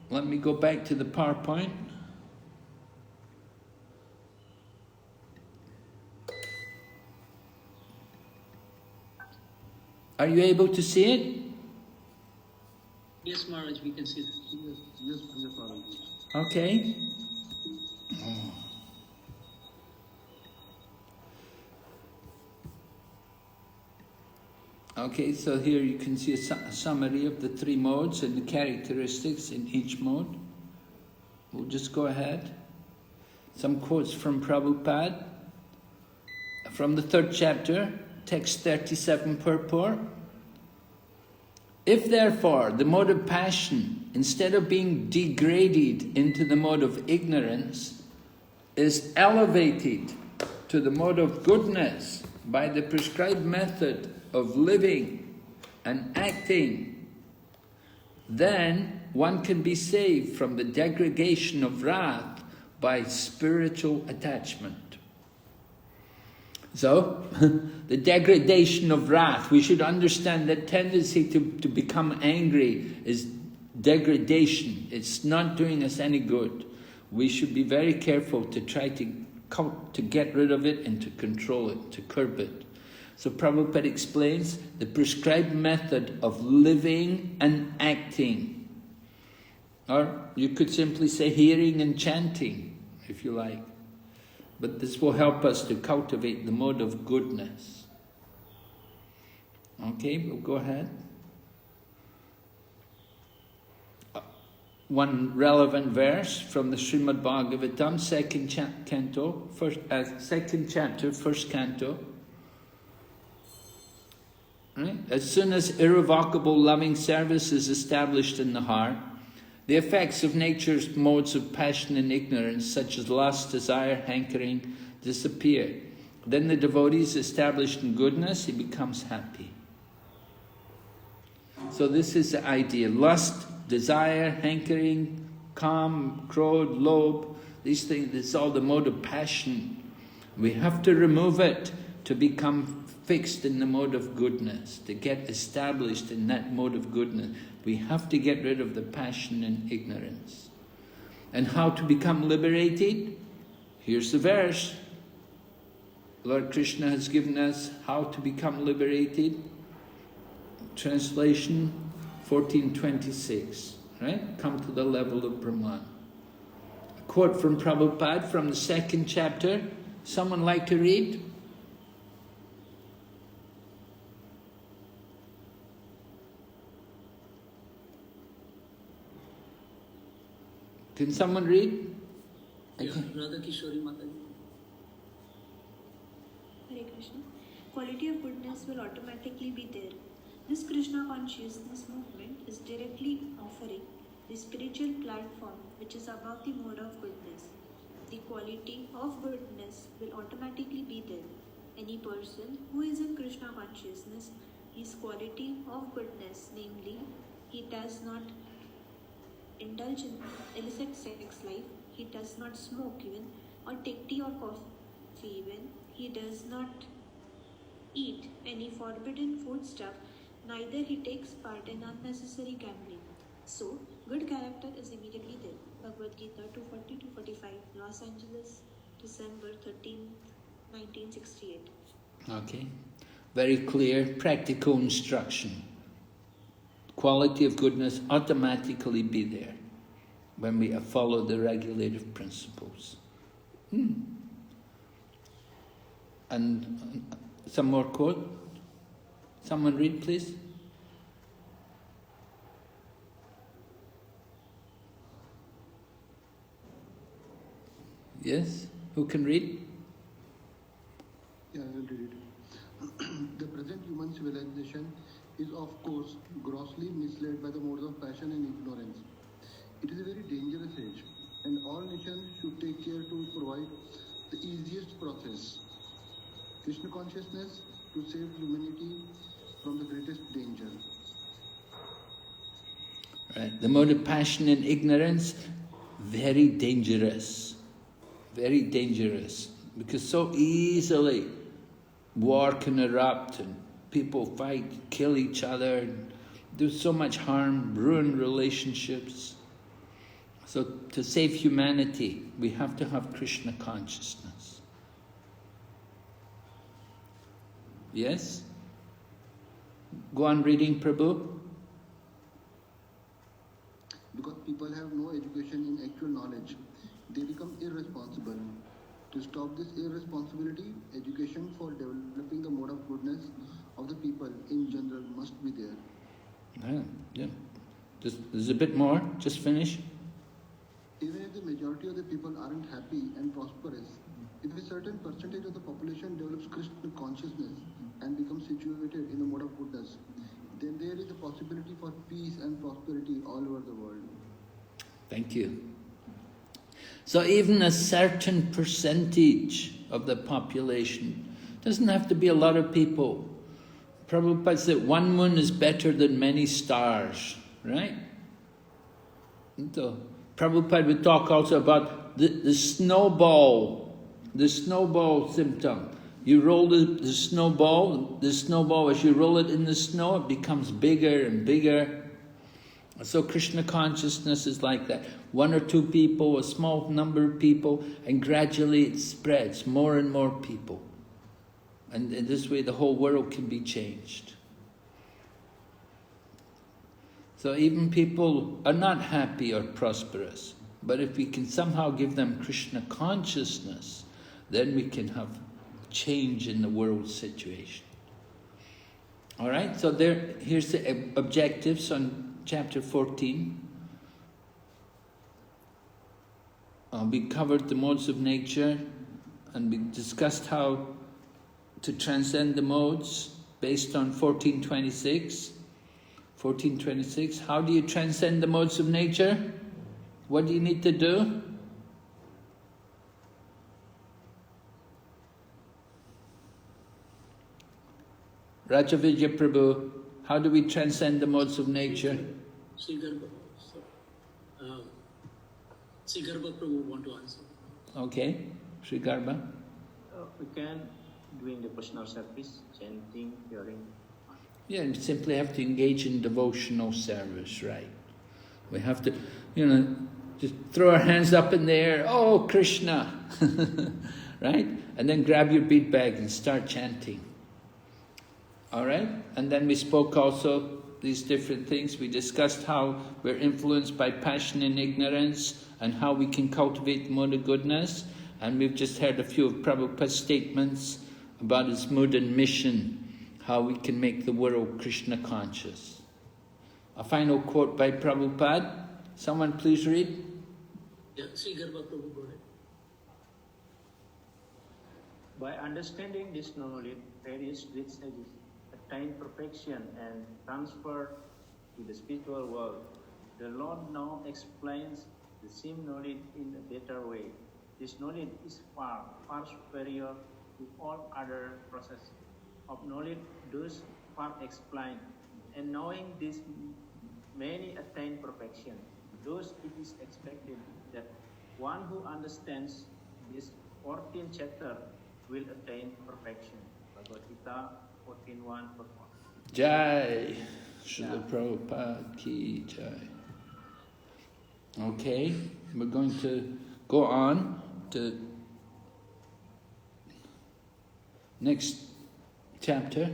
Let me go back to the PowerPoint. Are you able to see it? Yes, Maharaj, we can see that. Yes, Maharaj. Okay. Okay, so here you can see a summary of the 3 modes and the characteristics in each mode. We'll just go ahead. Some quotes from Prabhupada. From the 3rd chapter, text 37 purport. If therefore the mode of passion, instead of being degraded into the mode of ignorance, is elevated to the mode of goodness by the prescribed method of living and acting, then one can be saved from the degradation of wrath by spiritual attachment. So, the degradation of wrath, we should understand that tendency to become angry is degradation. It's not doing us any good. We should be very careful to try to get rid of it and to control it, to curb it. So Prabhupada explains the prescribed method of living and acting. Or you could simply say hearing and chanting, if you like. But this will help us to cultivate the mode of goodness. Okay, we'll go ahead. One relevant verse from the Srimad Bhagavatam, second chapter, first canto. Right? As soon as irrevocable loving service is established in the heart, the effects of nature's modes of passion and ignorance, such as lust, desire, hankering, disappear. Then the devotee is established in goodness, he becomes happy. So this is the idea. Lust, desire, hankering, calm, crowd, lobe, these things, it's all the mode of passion. We have to remove it to become fixed in the mode of goodness, to get established in that mode of goodness. We have to get rid of the passion and ignorance. And how to become liberated? Here's the verse. Lord Krishna has given us how to become liberated. Translation 1426, right? Come to the level of Brahman. A quote from Prabhupada from the second chapter. Someone like to read? Can someone read? Radha Kishori Mataji. Hare Krishna. Quality of goodness will automatically be there. This Krishna consciousness movement is directly offering the spiritual platform which is above the mode of goodness. The quality of goodness will automatically be there. Any person who is in Krishna consciousness, his quality of goodness, namely, he does not indulge in illicit sex life, he does not smoke even, or take tea or coffee even, he does not eat any forbidden food stuff, neither he takes part in unnecessary gambling. So, good character is immediately there. Bhagavad Gita 240-45, Los Angeles, December 13, 1968. Okay. Very clear, practical instruction. Quality of goodness automatically be there when we follow the regulative principles. And some more quote? Someone read, please. Yes? Who can read? Yeah, I will read it. The present human civilization is of course grossly misled by the modes of passion and ignorance. It is a very dangerous age, and all nations should take care to provide the easiest process, Krishna consciousness, to save humanity from the greatest danger. Right. The mode of passion and ignorance, very dangerous. Very dangerous. Because so easily war can erupt and people fight, kill each other, do so much harm, ruin relationships. So to save humanity, we have to have Krishna consciousness. Yes? Go on reading, Prabhu. Because people have no education in actual knowledge, they become irresponsible. To stop this irresponsibility, education for developing the mode of goodness of the people in general must be there. Yeah. There's a bit more. Just finish. Even if the majority of the people aren't happy and prosperous, if a certain percentage of the population develops Krishna consciousness and becomes situated in the mode of goodness, then there is a possibility for peace and prosperity all over the world. Thank you. So even a certain percentage of the population, doesn't have to be a lot of people. Prabhupada said one moon is better than many stars, right? So Prabhupada would talk also about the snowball symptom. You roll the snowball as you roll it in the snow, it becomes bigger and bigger. So Krishna consciousness is like that. One or two people, a small number of people, and gradually it spreads, more and more people. And in this way the whole world can be changed. So even people are not happy or prosperous, but if we can somehow give them Krishna consciousness, then we can have change in the world situation. All right, so here's the objectives on chapter 14. We covered the modes of nature, and we discussed how to transcend the modes based on 1426. 1426, how do you transcend the modes of nature? What do you need to do? Rajavidya Prabhu, how do we transcend the modes of nature? Sri Garbha Prabhu want to answer. Okay, Sri Garbha. We can doing the personal service, chanting, hearing. Yeah, and simply have to engage in devotional service, right? We have to, just throw our hands up in the air, oh Krishna, right? And then grab your bead bag and start chanting. All right? And then we spoke also these different things. We discussed how we're influenced by passion and ignorance and how we can cultivate the mood of goodness. And we've just heard a few of Prabhupada's statements about his mood and mission, how we can make the world Krishna conscious. A final quote by Prabhupada. Someone please read. Yeah, Sri Garbha Prabhu, go ahead. By understanding this knowledge, various rich sages attain perfection and transfer to the spiritual world. The Lord now explains the same knowledge in a better way. This knowledge is far, far superior to all other processes of knowledge thus far explained. And knowing this, many attain perfection. Thus it is expected that one who understands this 14th chapter will attain perfection. Bhagavad Gita 14.1. Jai, Srila Prabhupada ki Jai. Okay, we're going to go on to next chapter.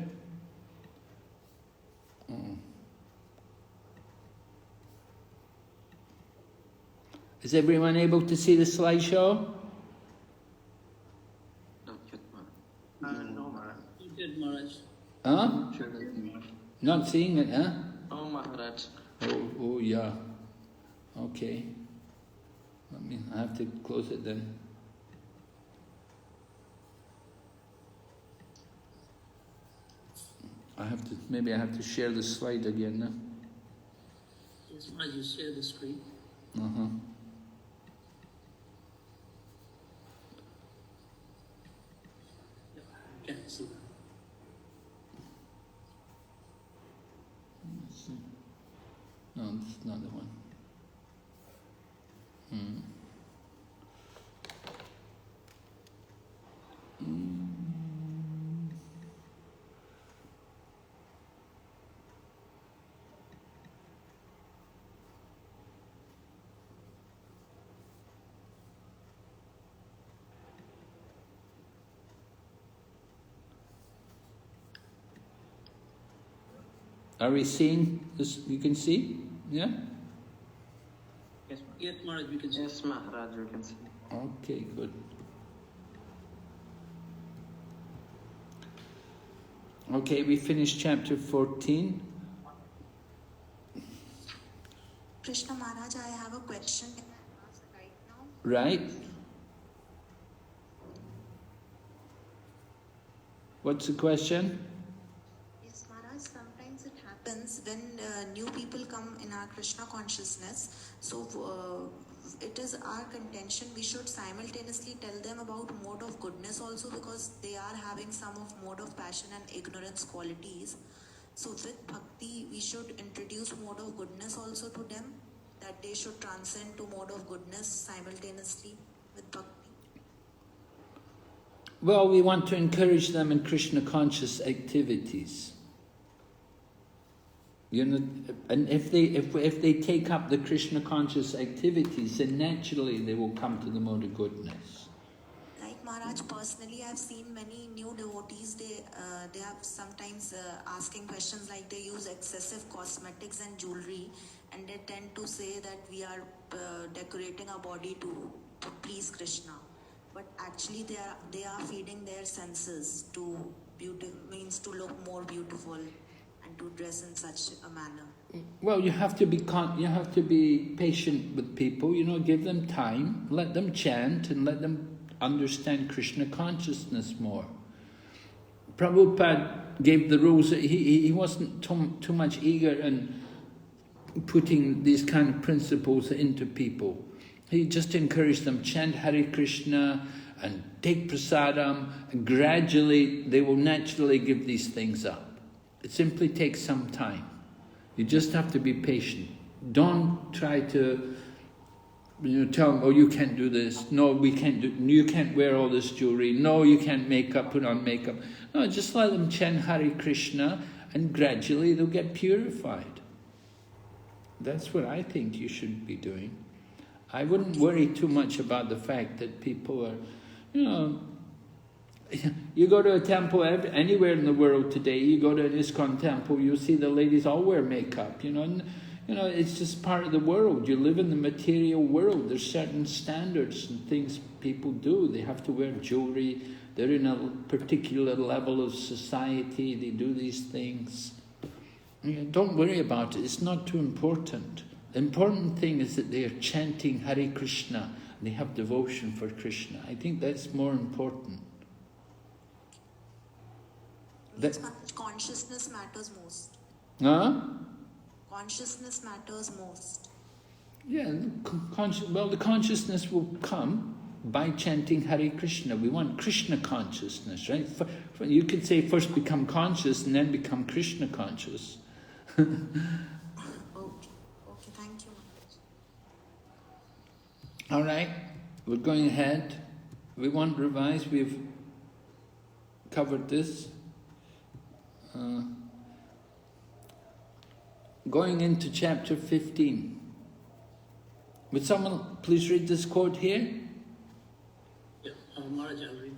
Is everyone able to see the slideshow? No, Maharaj. You did, Maharaj. Huh? Not seeing it, huh? Oh, Maharaj. Oh, yeah. Okay. I have to close it then. Maybe I have to share the slide again, no? Yes, Maharaj, you share the screen. Uh-huh. Can't see. Let's see. No, this is not the one. Are we seeing this? You can see? Yeah? Yes, Maharaj, we can see. Yes, Maharaj, we can see. Okay, good. Okay, we finished chapter 14. Krishna Maharaj, I have a question right now. Right? What's the question? Yes, Maharaj, sometimes it happens when new people come in our Krishna consciousness. So it is our contention we should simultaneously tell them about mode of goodness also, because they are having some of mode of passion and ignorance qualities. So with bhakti, we should introduce mode of goodness also to them, that they should transcend to mode of goodness simultaneously with bhakti. Well, we want to encourage them in Krishna conscious activities. And if they take up the Krishna conscious activities, then naturally they will come to the mode of goodness. Like Maharaj, personally, I've seen many new devotees. They have sometimes asking questions like they use excessive cosmetics and jewelry, and they tend to say that we are decorating our body to please Krishna. but actually they are feeding their senses to means to look more beautiful and to dress in such a manner. Well, you have to be patient with people. Give them time, let them chant, and let them understand Krishna consciousness more. Prabhupada gave the rules. He wasn't too much eager in putting these kind of principles into people. He just encouraged them, chant Hare Krishna and take prasadam, and gradually they will naturally give these things up. It simply takes some time. You just have to be patient. Don't try to tell them, oh, you can't do this. No, we can't do. You can't wear all this jewelry. No, you can't put on makeup. No, just let them chant Hare Krishna, and gradually they'll get purified. That's what I think you should be doing. I wouldn't worry too much about the fact that people are, you go to a temple anywhere in the world today, you go to an ISKCON temple, you see the ladies all wear makeup, and, it's just part of the world. You live in the material world. There's certain standards and things people do. They have to wear jewelry. They're in a particular level of society. They do these things. Don't worry about it. It's not too important. The important thing is that they are chanting Hare Krishna. They have devotion for Krishna. I think that's more important. Consciousness matters most. Huh? Consciousness matters most. Yeah, the consciousness will come by chanting Hare Krishna. We want Krishna consciousness, right? You could say first become conscious and then become Krishna conscious. Okay, thank you. All right, we're going ahead. We want to revise. We've covered this. Going into chapter 15. Would someone please read this quote here? Yeah, Maharaj, I'll read.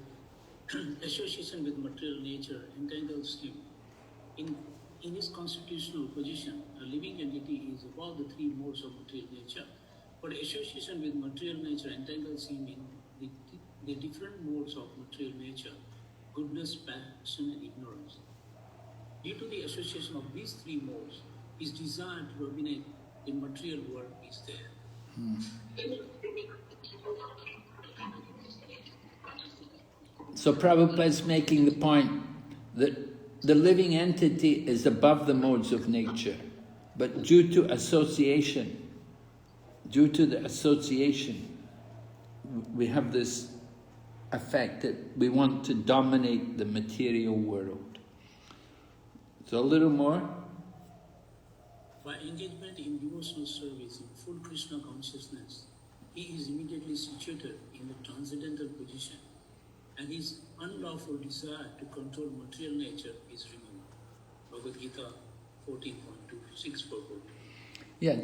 Association with material nature entangles him. In his constitutional position, a living entity is above the three modes of material nature, but association with material nature entangles him in the different modes of material nature, goodness, passion, and ignorance. Due to the association of these three modes, his desire to dominate the material world is there. So Prabhupada's making the point that the living entity is above the modes of nature, but due to the association, we have this effect that we want to dominate the material world. So a little more. By engagement in devotional service in full Krishna consciousness, he is immediately situated in the transcendental position, and his unlawful desire to control material nature is removed. Bhagavad Gita 14.26 purport. Yeah,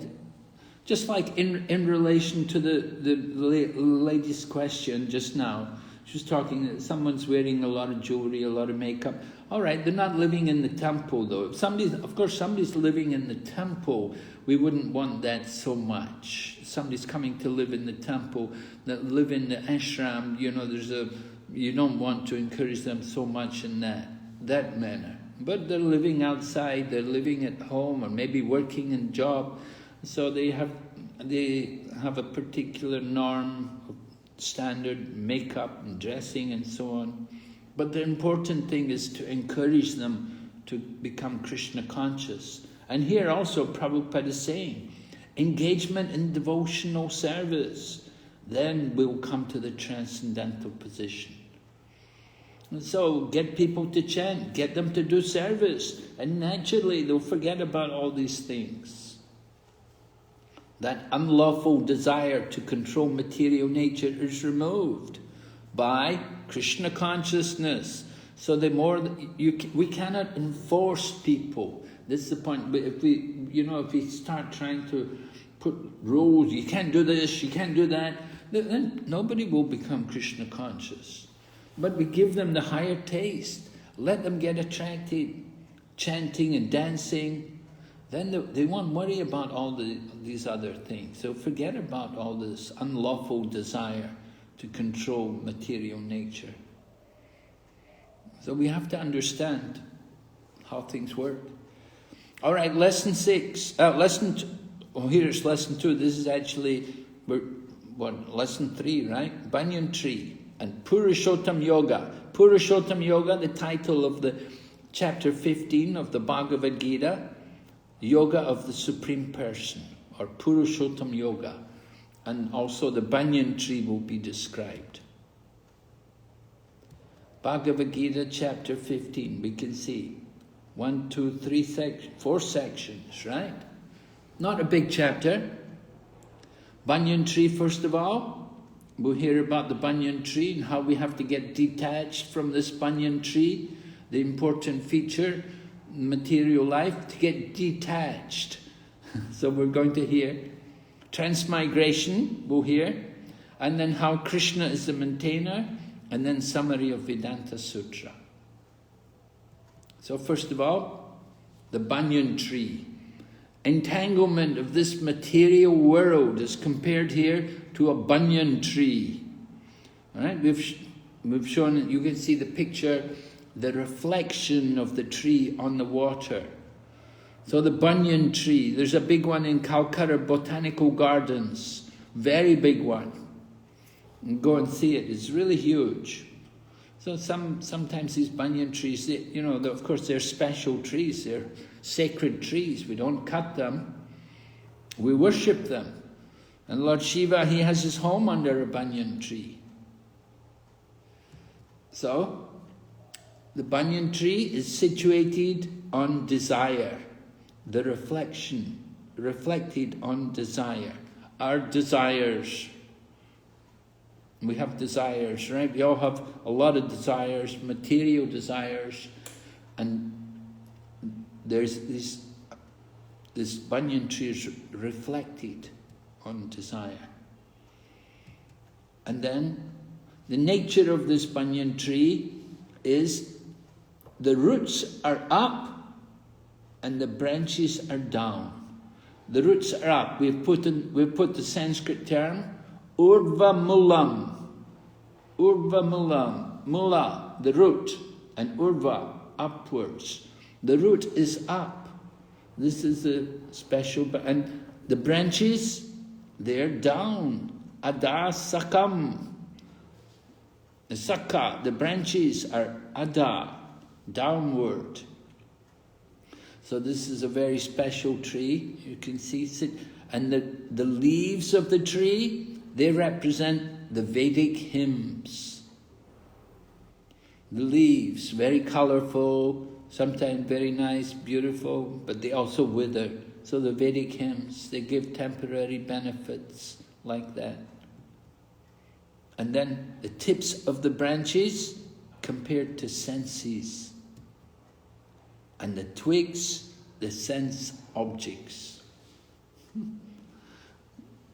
just like in relation to the lady's question just now, she was talking that someone's wearing a lot of jewelry, a lot of makeup. All right, they're not living in the temple though. If somebody's living in the temple, we wouldn't want that so much. Somebody's coming to live in the temple, that live in the ashram, you don't want to encourage them so much in that manner. But they're living outside, they're living at home, or maybe working in a job, so they have a particular norm, standard makeup and dressing and so on. But the important thing is to encourage them to become Krishna conscious. And here also Prabhupada is saying, engagement in devotional service, then we'll come to the transcendental position. And so get people to chant, get them to do service, and naturally they'll forget about all these things. That unlawful desire to control material nature is removed by Krishna consciousness. So the more we cannot enforce people. This is the point. But if we start trying to put rules, you can't do this, you can't do that, then nobody will become Krishna conscious. But we give them the higher taste. Let them get attracted, chanting and dancing. Then they won't worry about all these other things. So forget about all this unlawful desire to control material nature. So we have to understand how things work. All right, lesson 6. Here's lesson 2. This is actually lesson 3, right? Banyan tree and Purushottam Yoga. Purushottam Yoga, the title of the chapter 15 of the Bhagavad Gita, Yoga of the Supreme Person, or Purushottam Yoga. And also the banyan tree will be described. Bhagavad Gita chapter 15, we can see 1, 2, 3, 4 sections, right? Not a big chapter. Banyan tree, first of all. We'll hear about the banyan tree and how we have to get detached from this banyan tree. The important feature, material life, to get detached. So we're going to hear transmigration, we'll hear, and then how Krishna is the maintainer, and then summary of Vedanta Sutra. So first of all, the banyan tree. Entanglement of this material world is compared here to a banyan tree. All right, we've shown, you can see the picture, the reflection of the tree on the water. So the banyan tree, there's a big one in Calcutta Botanical Gardens, very big one. And go and see it, it's really huge. So sometimes these banyan trees, of course they're special trees, they're sacred trees, we don't cut them, we worship them. And Lord Shiva, he has his home under a banyan tree. So, the banyan tree is situated on desire, the reflection, reflected on desire, our desires. We have desires, right? We all have a lot of desires, material desires, and there's this banyan tree is reflected on desire. And then the nature of this banyan tree is the roots are up and the branches are down. The roots are up. We've put the Sanskrit term Urva Mulam. Urva Mulam. Mula, the root, and Urva, upwards. The root is up. This is a special, and the branches, they're down. Ada Sakam. The Sakka, the branches are Ada, downward. So this is a very special tree. You can see it. And the leaves of the tree, they represent the Vedic hymns. The leaves, very colorful, sometimes very nice, beautiful, but they also wither. So the Vedic hymns, they give temporary benefits like that. And then the tips of the branches compared to senses. And the twigs, the sense objects.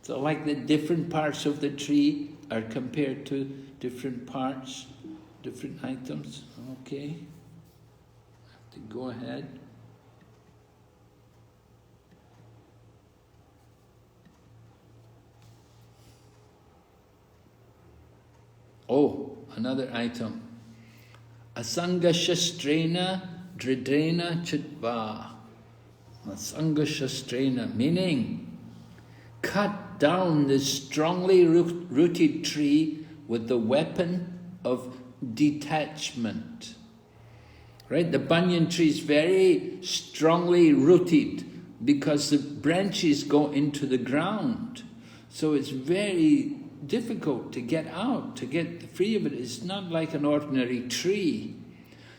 So like the different parts of the tree are compared to different parts, different items. Okay. I have to go ahead. Oh, another item. Asanga shastrena dridrena chitva. Asanga shastrena, meaning cut down this strongly rooted tree with the weapon of detachment. Right? The banyan tree is very strongly rooted because the branches go into the ground. So it's very difficult to get out, to get free of it. It's not like an ordinary tree.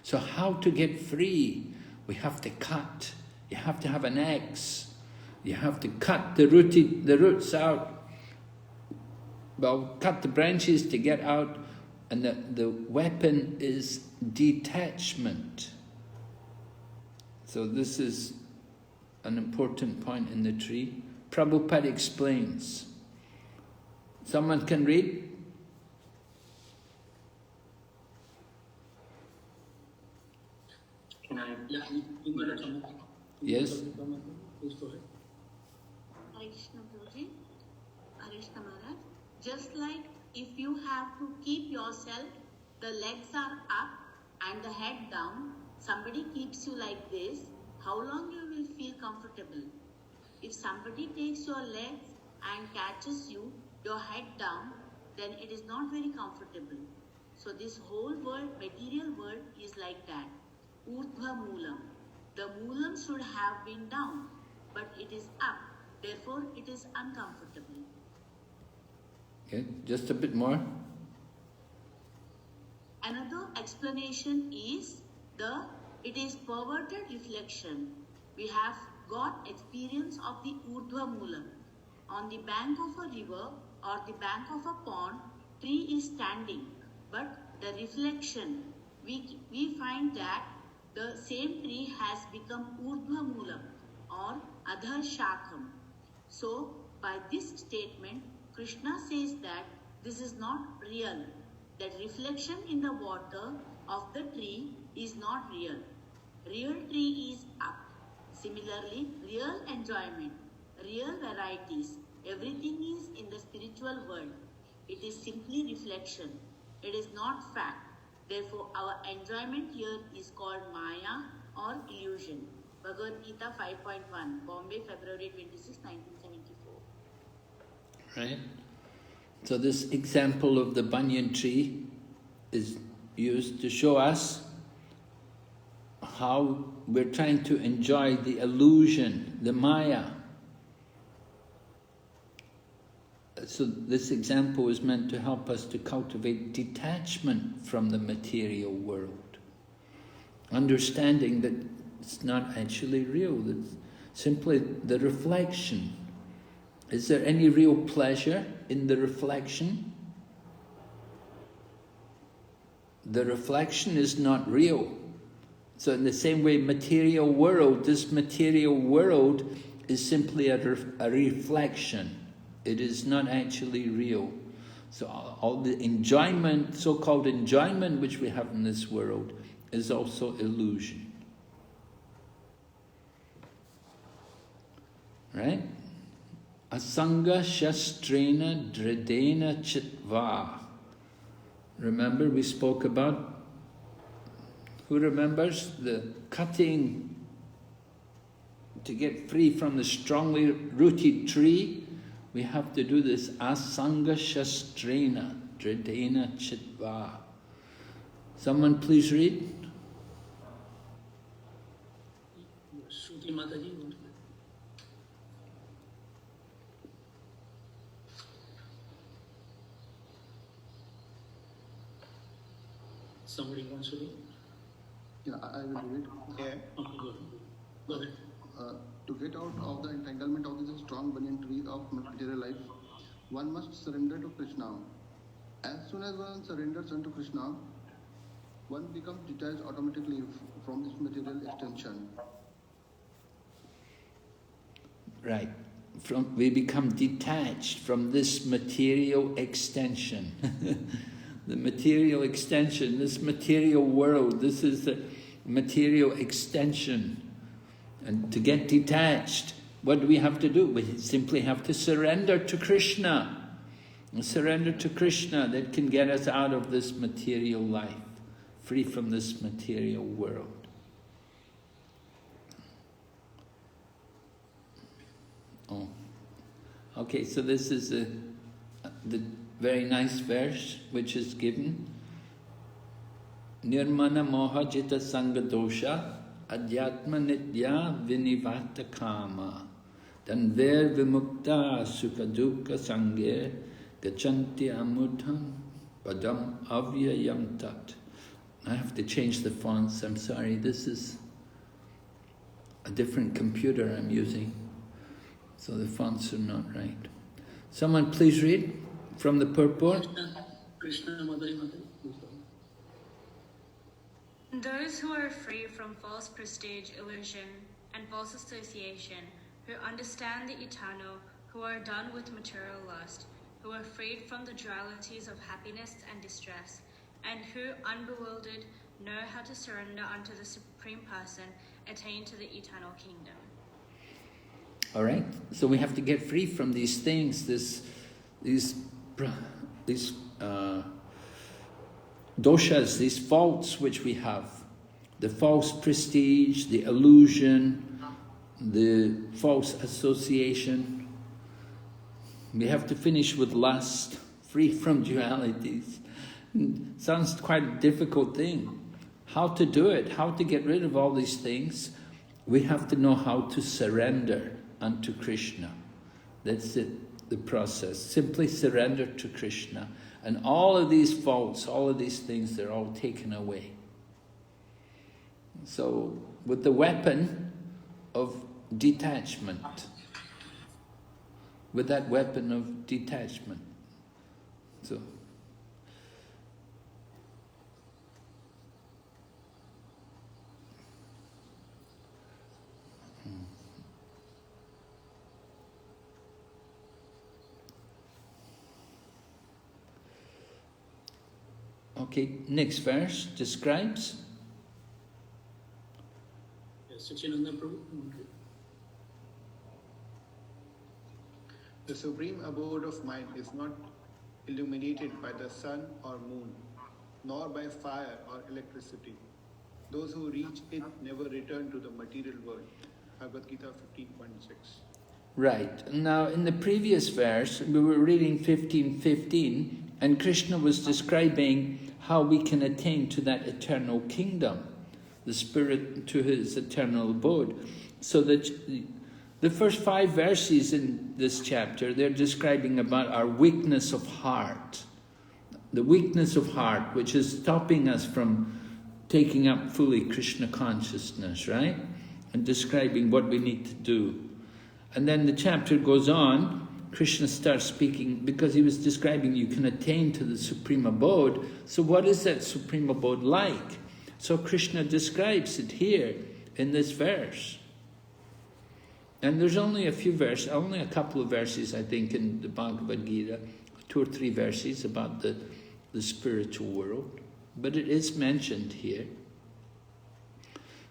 So how to get free? We have to cut. You have to have an axe. You have to cut the roots out. Well, cut the branches to get out, and the weapon is detachment. So this is an important point in the tree. Prabhupada explains. Someone can read? Can I? Yeah, Yes. Please go ahead. Krishna Guruji, Krishna Maharaj, just like if you have to keep yourself, the legs are up and the head down, somebody keeps you like this, how long you will feel comfortable? If somebody takes your legs and catches you, your head down, then it is not very comfortable. So this whole world, material world, is like that. Urdhva Moolam. The Moolam should have been down, but it is up. Therefore, it is uncomfortable. Okay, just a bit more. Another explanation is it is perverted reflection. We have got experience of the Urdhva Moolam. On the bank of a river or the bank of a pond, tree is standing, but the reflection, we find that the same tree has become Urdhva Moolam or Adhar Shakham. So, by this statement, Krishna says that this is not real. That reflection in the water of the tree is not real. Real tree is up. Similarly, real enjoyment, real varieties, everything is in the spiritual world. It is simply reflection. It is not fact. Therefore, our enjoyment here is called Maya or illusion. Bhagavad Gita 5.1, Bombay, February 26, 1974. Right? So this example of the banyan tree is used to show us how we're trying to enjoy the illusion, the Maya. So this example is meant to help us to cultivate detachment from the material world. Understanding that it's not actually real, it's simply the reflection. Is there any real pleasure in the reflection? The reflection is not real. So in the same way, material world, this material world is simply a reflection. It is not actually real. So all the enjoyment, so-called enjoyment which we have in this world is also illusion. Right? Asanga shastrena dredena chitva. Remember we spoke about, who remembers the cutting to get free from the strongly rooted tree? We have to do this asanga shastrena dredena chitva. Someone please read. Shruti Mataji. Somebody wants to read? Yeah, I will read it. Yeah. Okay, go ahead. To get out of the entanglement of this strong banyan tree of material life, one must surrender to Krishna. As soon as one surrenders unto Krishna, one becomes detached automatically from this material extension. Right. We become detached from this material extension. The material extension, this material world, this is the material extension. And to get detached, what do we have to do? We simply have to surrender to Krishna. And surrender to Krishna, that can get us out of this material life, free from this material world. Oh. Okay, so this is the very nice verse which is given. Nirmana moha jita sanga dosha adhyatma nitya vinivata kama danver vimukta sukha dukkha sangye gachanti amudham padam avyayam tat. I have to change the fonts, I'm sorry, this is a different computer I'm using, so the fonts are not right. Someone please read from the purport. Krishna Madhuri Madhuri. Those who are free from false prestige, illusion, and false association, who understand the eternal, who are done with material lust, who are freed from the dualities of happiness and distress, and who, unbewildered, know how to surrender unto the Supreme Person, attain to the eternal kingdom. All right, so we have to get free from these things, these doshas, these faults which we have, the false prestige, the illusion, the false association. We have to finish with lust, free from dualities. Sounds quite a difficult thing. How to do it, how to get rid of all these things? We have to know how to surrender unto Krishna. That's it, the process. Simply surrender to Krishna. And all of these faults, all of these things, they're all taken away. So, with the weapon of detachment, with that weapon of detachment. So, okay, next verse describes. The supreme abode of mind is not illuminated by the sun or moon, nor by fire or electricity. Those who reach it never return to the material world. Bhagavad Gita 15.6. Right. Now, in the previous verse, we were reading 15:15, and Krishna was describing how we can attain to that eternal kingdom, the spirit to his eternal abode. So that the first 5 verses in this chapter, they're describing about our weakness of heart. The weakness of heart, which is stopping us from taking up fully Krishna consciousness, right? And describing what we need to do. And then the chapter goes on, Krishna starts speaking, because he was describing you can attain to the supreme abode. So what is that supreme abode like? So Krishna describes it here in this verse. And there's only a few verses, only a couple of verses, I think, in the Bhagavad Gita, 2 or 3 verses about the spiritual world. But it is mentioned here.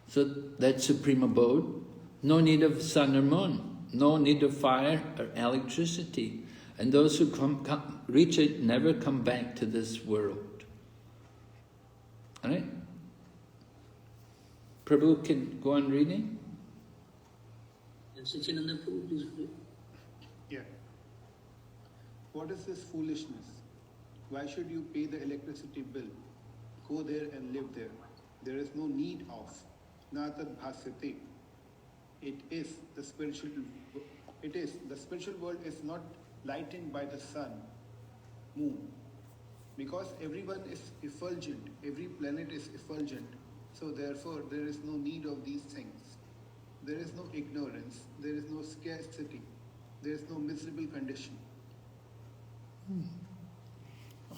So that supreme abode, no need of sun or moon, no need of fire or electricity. And those who reach it never come back to this world. All right? Prabhu can go on reading. Yeah. What is this foolishness? Why should you pay the electricity bill? Go there and live there. There is no need of. Natad bhasyate. The spiritual world is not lightened by the sun, moon. Because everyone is effulgent, every planet is effulgent. So therefore there is no need of these things. There is no ignorance, there is no scarcity, there is no miserable condition.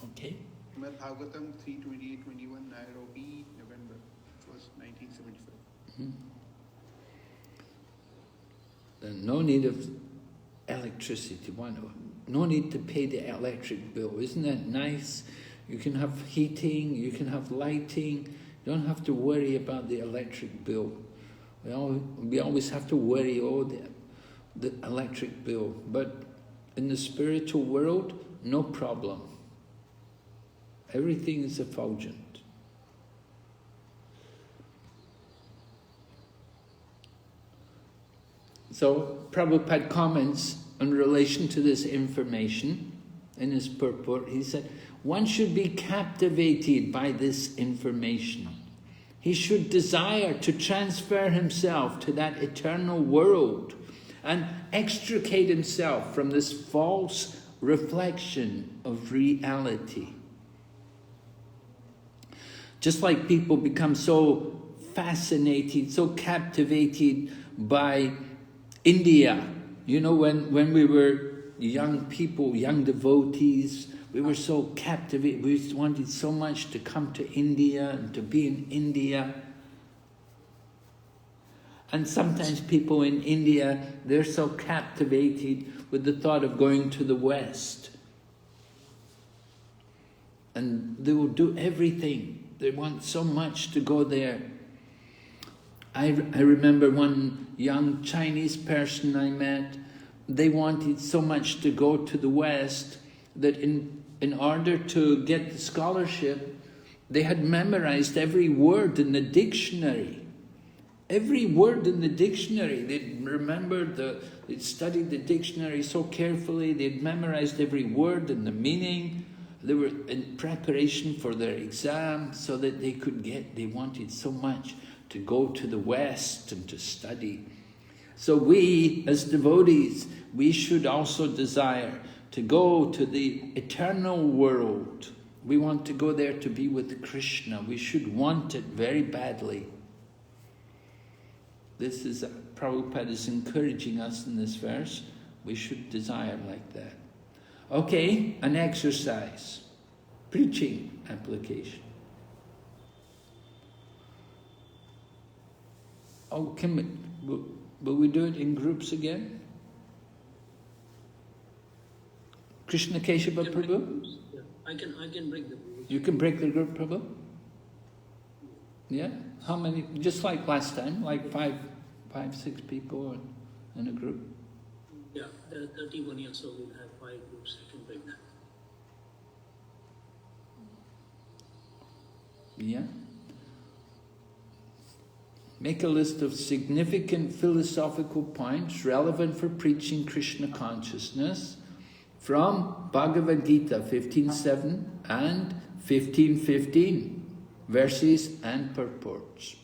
Okay. Bhagavatam 3:28-21, Nairobi, November 1st, 1975. No need of electricity, no need to pay the electric bill. Isn't that nice? You can have heating, you can have lighting, you don't have to worry about the electric bill. We always have to worry, the electric bill. But in the spiritual world, no problem. Everything is effulgent. So Prabhupada comments in relation to this information in his purport. He said, one should be captivated by this information. He should desire to transfer himself to that eternal world and extricate himself from this false reflection of reality. Just like people become so fascinated, so captivated by India. You know, when we were young people, young devotees, we were so captivated. We wanted so much to come to India and to be in India. And sometimes people in India, they're so captivated with the thought of going to the West. And they will do everything. They want so much to go there. I remember one young Chinese person I met, they wanted so much to go to the West that in in order to get the scholarship, they had memorized every word in the dictionary. Every word in the dictionary. They'd remembered, they'd studied the dictionary so carefully, they'd memorized every word and the meaning. They were in preparation for their exam so that they could they wanted so much to go to the West and to study. So we, as devotees, we should also desire to go to the eternal world. We want to go there to be with Krishna. We should want it very badly. This is, Prabhupada is encouraging us in this verse. We should desire like that. Okay, an exercise. Preaching application. Oh, will we do it in groups again? Krishna Keshava Prabhu? Yeah, I can break the group. You can break the group, Prabhu? Yeah? How many? Just like last time, like five, 6 people in a group? Yeah, there are 31 years, so we'll have 5 groups. I can break that. Yeah? Make a list of significant philosophical points relevant for preaching Krishna consciousness from Bhagavad Gita 15.7 and 15.15, verses and purports.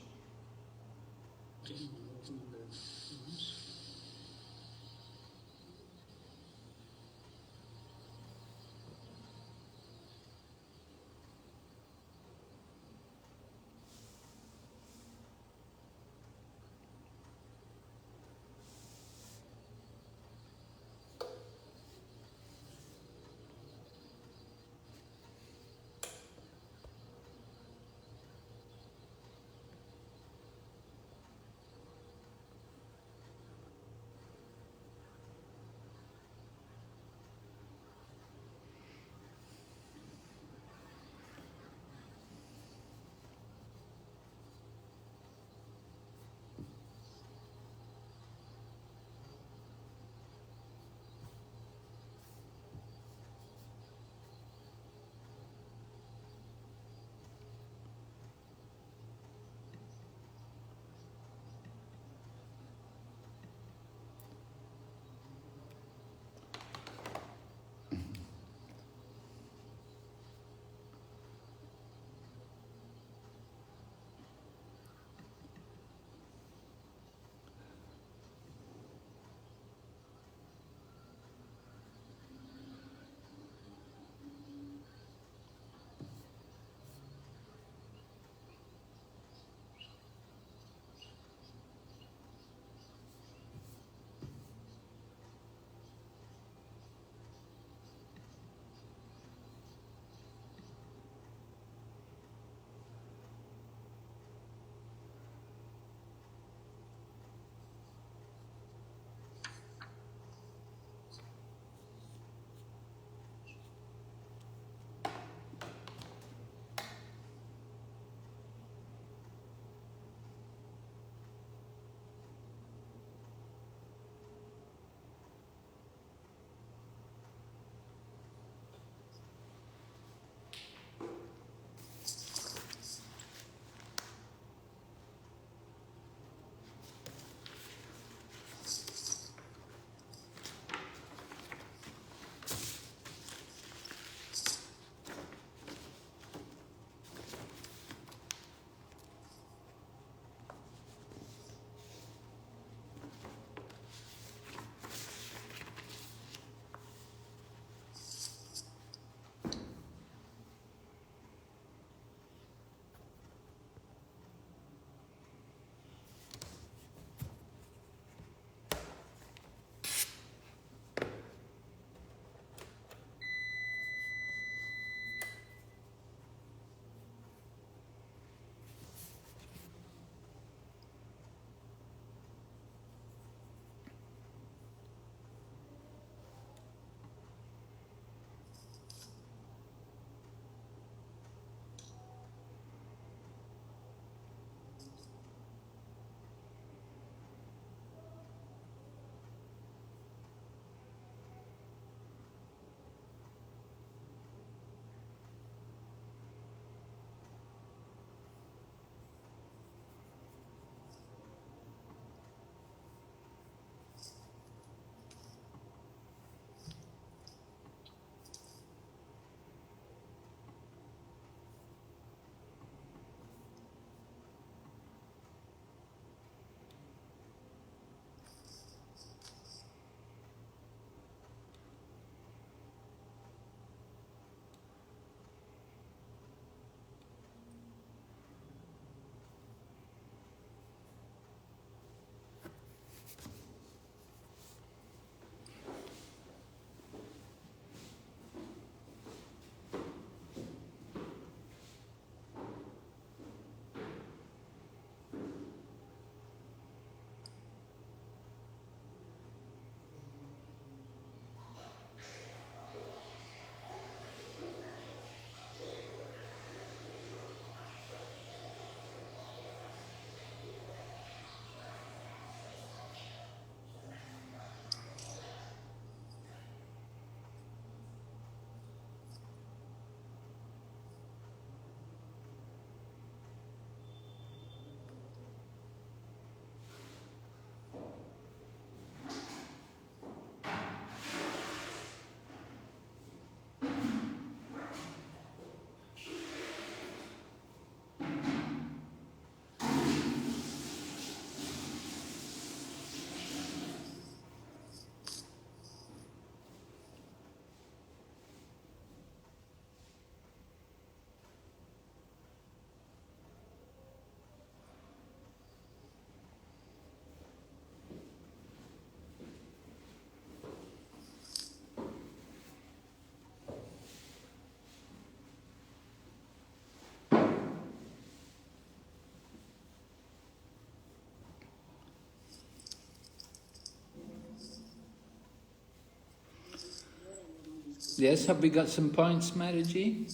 Yes, have we got some points, Maraji?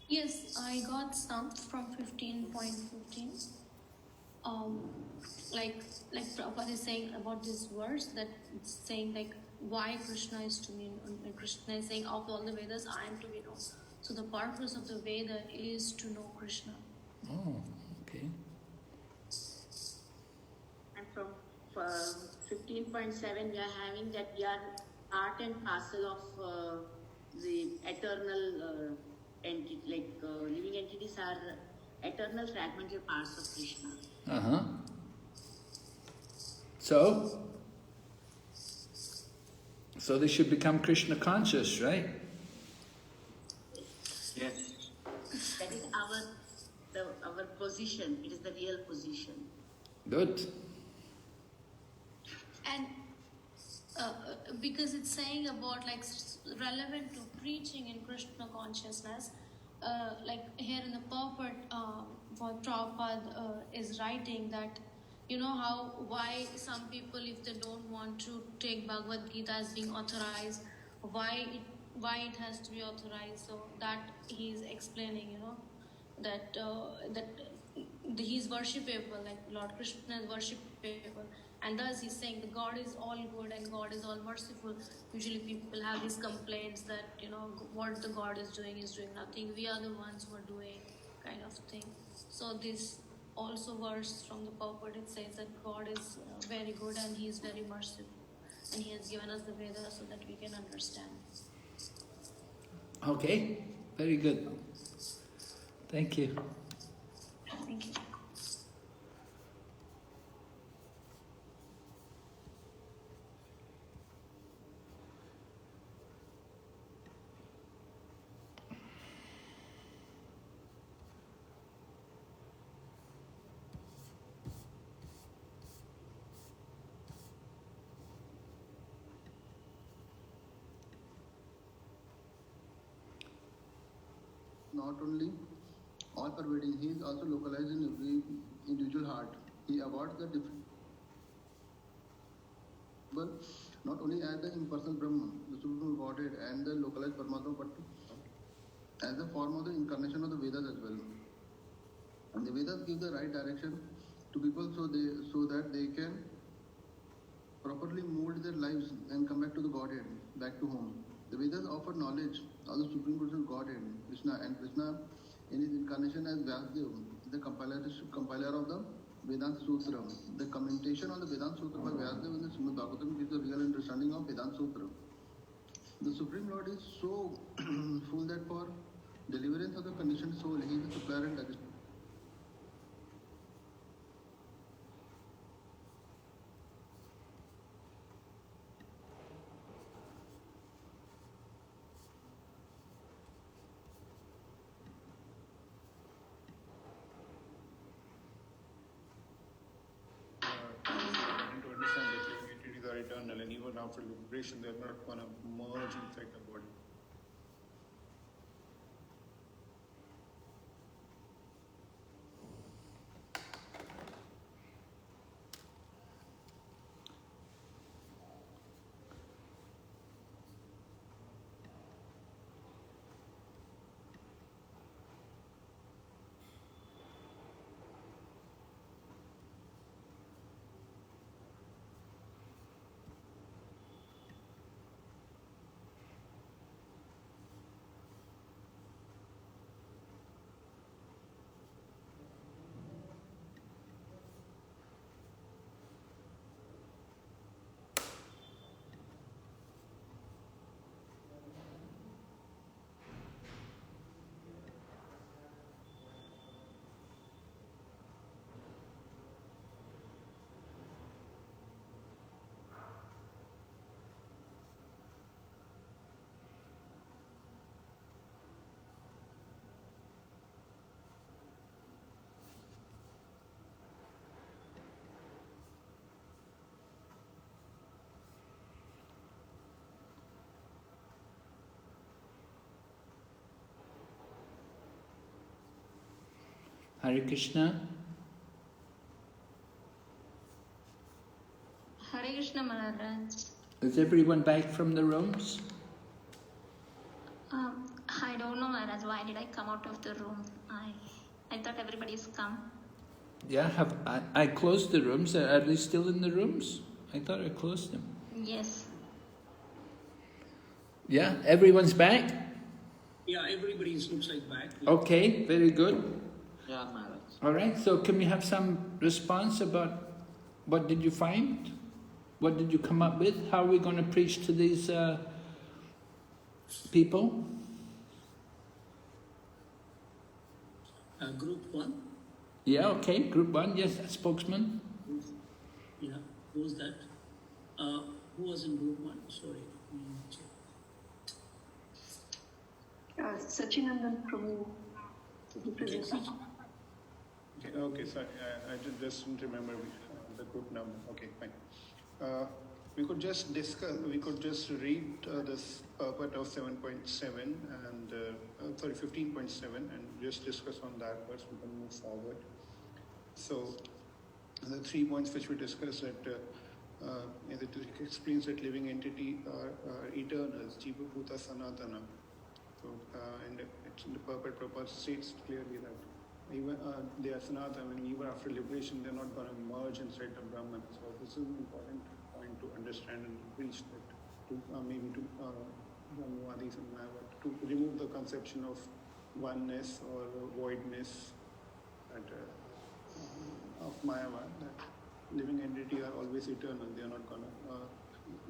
Yes, I got some from 15.15. Like Prabhupada is saying about this verse, that it's saying like why Krishna is to me, and Krishna is saying of all the Vedas I am to be known. So the purpose of the Veda is to know Krishna. Oh, okay. And from 15.7 we are having that we are part and parcel of the eternal entity, like living entities are eternal fragmented parts of Krishna. Uh-huh. So they should become Krishna conscious, right? Yes. That is our position. It is the real position. Good. And because it's saying about like relevant to preaching in Krishna consciousness, like here in the purport, what Prabhupada is writing, that you know why some people, if they don't want to take Bhagavad Gita as being authorized, why it has to be authorized. So that he is explaining, you know, that he's worshipable, like Lord Krishna is worshipable, and thus he's saying that God is all good and God is all merciful. Usually people have these complaints that, you know, what the God is doing nothing, we are the ones who are doing, kind of thing. So this also verse from the purport, it says that God is very good and he is very merciful, and he has given us the Vedas so that we can understand. Okay, very good. Thank you. Thank you. Not only all pervading, he is also localized in every individual heart. He awards the different, not only as the impersonal Brahman, the Supreme Godhead, and the localized Paramatma, but as the form of the incarnation of the Vedas as well. And the Vedas give the right direction to people so that they can properly mold their lives and come back to the Godhead, back to home. The Vedas offer knowledge of the Supreme Personal Godhead, Krishna, and Krishna in his incarnation as Vyasdev, the compiler of the Vedanta Sutra. The commentation on the Vedanta Sutra by Vyasdev in the Srimad Bhagavatam gives a real understanding of Vedanta Sutra. The Supreme Lord is so full that for deliverance of the conditioned soul, he is the supplier and legislator. To understand that living entities are eternal, and even after liberation, they are not going to merge inside the body. Hare Krishna. Hare Krishna Maharaj. Is everyone back from the rooms? I don't know, Maharaj. Why did I come out of the room? I thought everybody's come. Yeah, I closed the rooms. Are they still in the rooms? I thought I closed them. Yes. Yeah, everyone's back? Yeah, everybody looks like back. Okay, very good. Yeah, Maharaj. All right, so can we have some response about what did you find? What did you come up with? How are we going to preach to these people? Group 1. Yeah, okay, group 1, yes, spokesman. Yeah, who was that? Who was in group 1? Sorry. Sachinandan Prabhu. Okay, sorry, I just didn't remember the group number. Okay, fine. We could just discuss, we could just read this part of 7.7 and, 15.7 and just discuss on that first, we can move forward. So, the 3 points which we discussed that it explains that living entity are eternal, Jiva Bhuta Sanatana. So, and it's in the purport purpose states clearly that even they are Sanatana, I mean, even after liberation, they're not going to merge inside the Brahman. So, this is an important point to understand and reach that, to maybe to Brahmawadis and Mayavad, to remove the conception of oneness or voidness that, of Mayavad, that living entity are always eternal. They are not going to,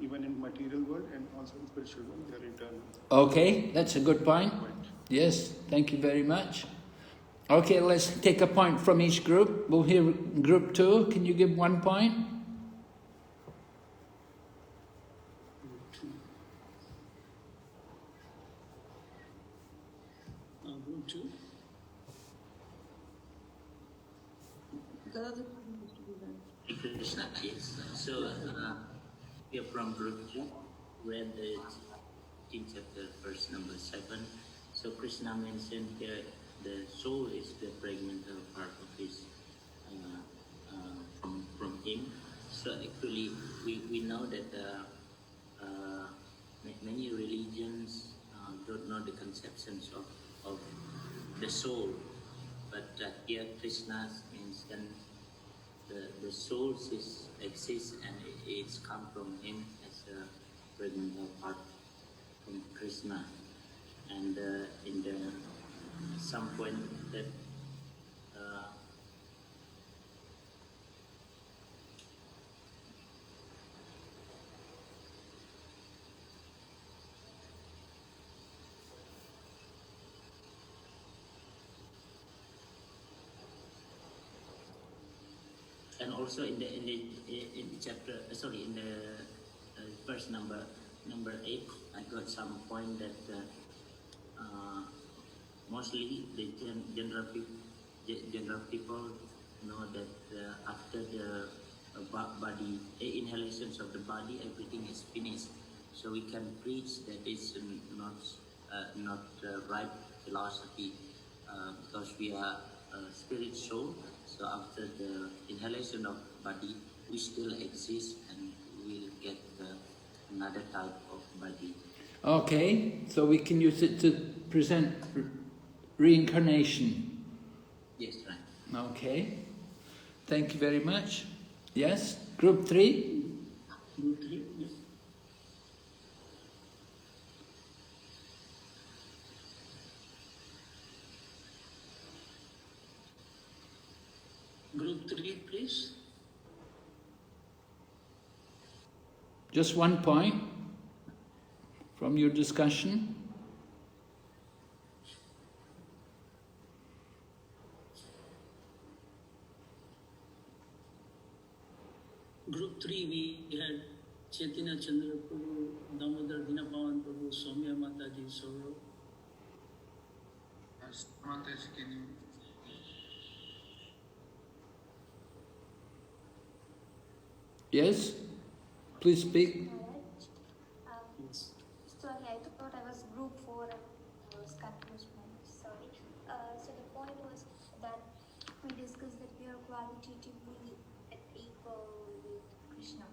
even in material world and also in spiritual world, they are eternal. Okay, that's a good point. Yes, thank you very much. Okay, let's take a point from each group. We'll hear group 2. Can you give 1 point? Group 2. Krishna, yes. So, we are from group 2, read the 13th chapter, verse number 7. So, Krishna mentioned here the soul is the fragmental part of his, from him. So, actually, we know that many religions don't know the conceptions of the soul. But here, Krishna mentioned the soul exists and it's come from him as a fragmental part from Krishna. And in the some point that and also in the chapter, in the verse number 8, I got some point that mostly the general people know that after the body inhalations of the body, everything is finished. So we can preach that it's not right philosophy because we are spirit soul. So after the inhalation of body, we still exist and we'll get another type of body. Okay, so we can use it to present reincarnation. Yes, right. Okay, thank you very much. Yes, group 3? Group 3, yes. Group 3, please. Just 1 point from your discussion. Group 3, we had Chaitanya Chandra Prabhu, Damodar Dinapavan Prabhu, Soumya Mataji, Saurav. Mataji, can you? Yes, please speak. Sorry, I thought I was group 4 and I was confused. Sorry. So the point was that we discussed that we are qualitatively equal with Krishna.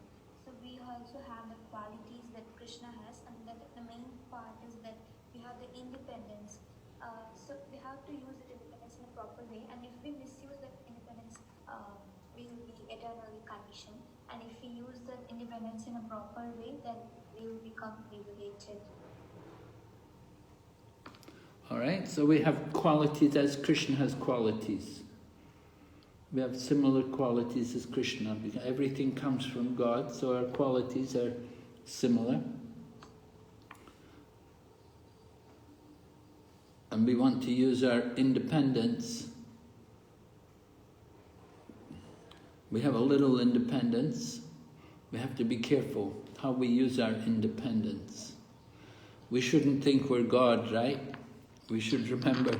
So we also have the qualities that Krishna has, and that the main part is that we have the independence. So we have to use the independence in a proper way, and if we misuse that independence, we will be eternally conditioned. And if we use that independence in a proper way, then we will become liberated. Alright, so we have qualities as Krishna has qualities. We have similar qualities as Krishna, because everything comes from God, so our qualities are similar. And we want to use our independence. We have a little independence. We have to be careful how we use our independence. We shouldn't think we're God, right? We should remember.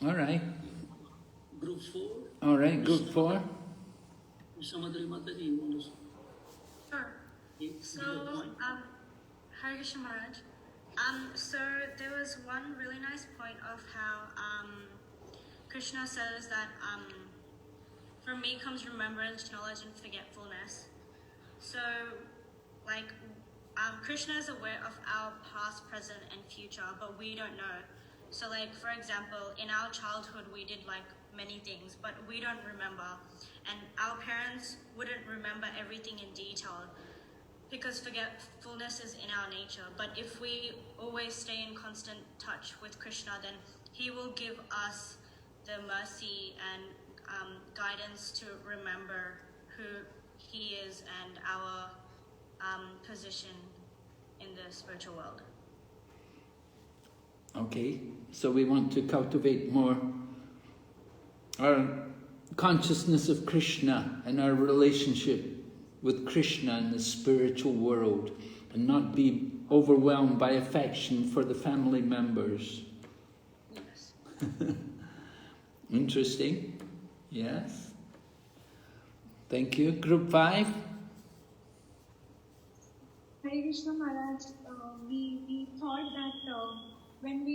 All right. Group 4. All right, group 4. Samadri Mataji, you want to say? Sure. So, Hare Krishna Maharaj. So there was one really nice point of how Krishna says that from me comes remembrance, knowledge, and forgetfulness. So, like, Krishna is aware of our past, present, and future, but we don't know. So, like, for example, in our childhood, we did, like, many things, but we don't remember. And our parents wouldn't remember everything in detail because forgetfulness is in our nature. But if we always stay in constant touch with Krishna, then he will give us the mercy and guidance to remember who he is and our position in the spiritual world. Okay, so we want to cultivate more our consciousness of Krishna and our relationship with Krishna in the spiritual world, and not be overwhelmed by affection for the family members. Yes. Interesting. Yes. Thank you. Group 5. Hare Krishna Maharaj, we thought that when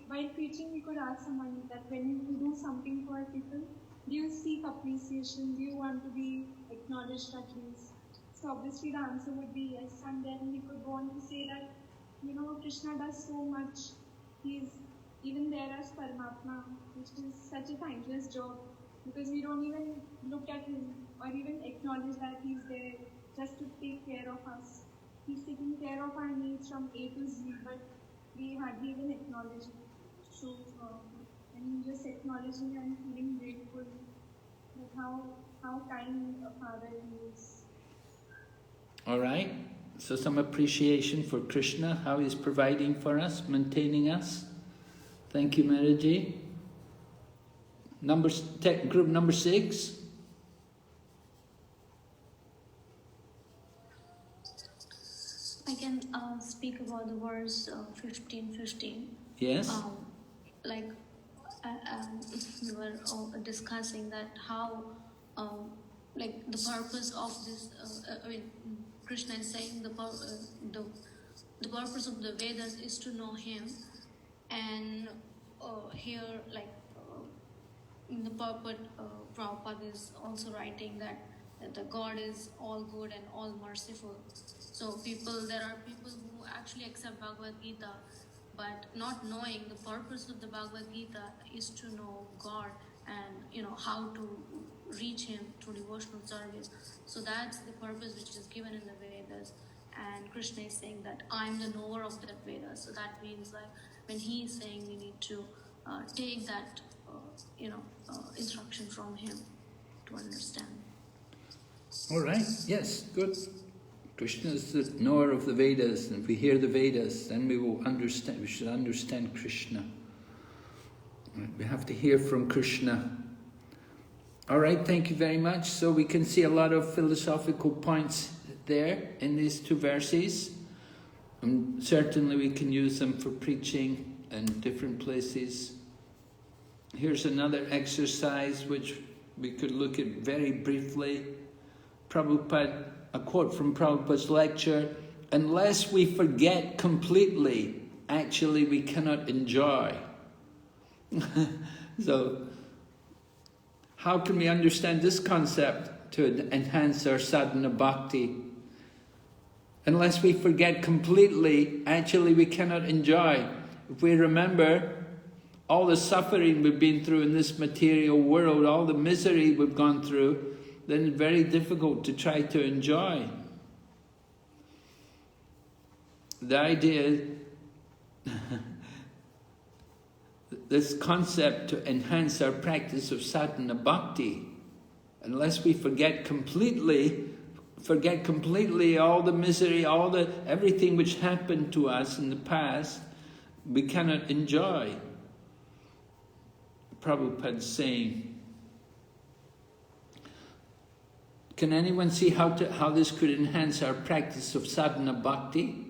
while preaching, we could ask someone that when you do something for people, do you seek appreciation? Do you want to be acknowledged at least? So obviously the answer would be yes, and then we could go on to say that, Krishna does so much. He's even there as Paramatma, which is such a thankless job, because we don't even look at him or even acknowledge that he's there just to take care of us. He's taking care of our needs from A to Z, but we hardly even acknowledge it. So, and just acknowledging and feeling grateful that how kind a father he is. All right. So some appreciation for Krishna, how he's providing for us, maintaining us. Thank you, Maraji. Group number 6. I can speak about the verse 15:15. Yes. Like we were discussing that how like the purpose of this. Krishna is saying the purpose of the Vedas is to know him, and here in the purport, Prabhupada is also writing that the God is all good and all merciful. So there are people who actually accept Bhagavad Gita, but not knowing the purpose of the Bhagavad Gita is to know God and how to reach him through devotional service. So that's the purpose which is given in the Vedas. And Krishna is saying that I'm the knower of that Vedas. So that means like when he is saying we need to take that instruction from him to understand. All right. Yes. Good. Krishna is the knower of the Vedas, and if we hear the Vedas, then we will understand. We should understand Krishna. We have to hear from Krishna. All right. Thank you very much. So we can see a lot of philosophical points there in these 2 verses, and certainly we can use them for preaching in different places. Here's another exercise which we could look at very briefly. Prabhupada, a quote from Prabhupada's lecture: unless we forget completely, actually we cannot enjoy. So, how can we understand this concept to enhance our sadhana bhakti? Unless we forget completely, actually we cannot enjoy. If we remember all the suffering we've been through in this material world, all the misery we've gone through, then it's very difficult to try to enjoy. The idea, this concept to enhance our practice of sadhana bhakti, unless we forget completely all the misery, everything which happened to us in the past, we cannot enjoy. Prabhupada's saying. Can anyone see how this could enhance our practice of sadhana bhakti?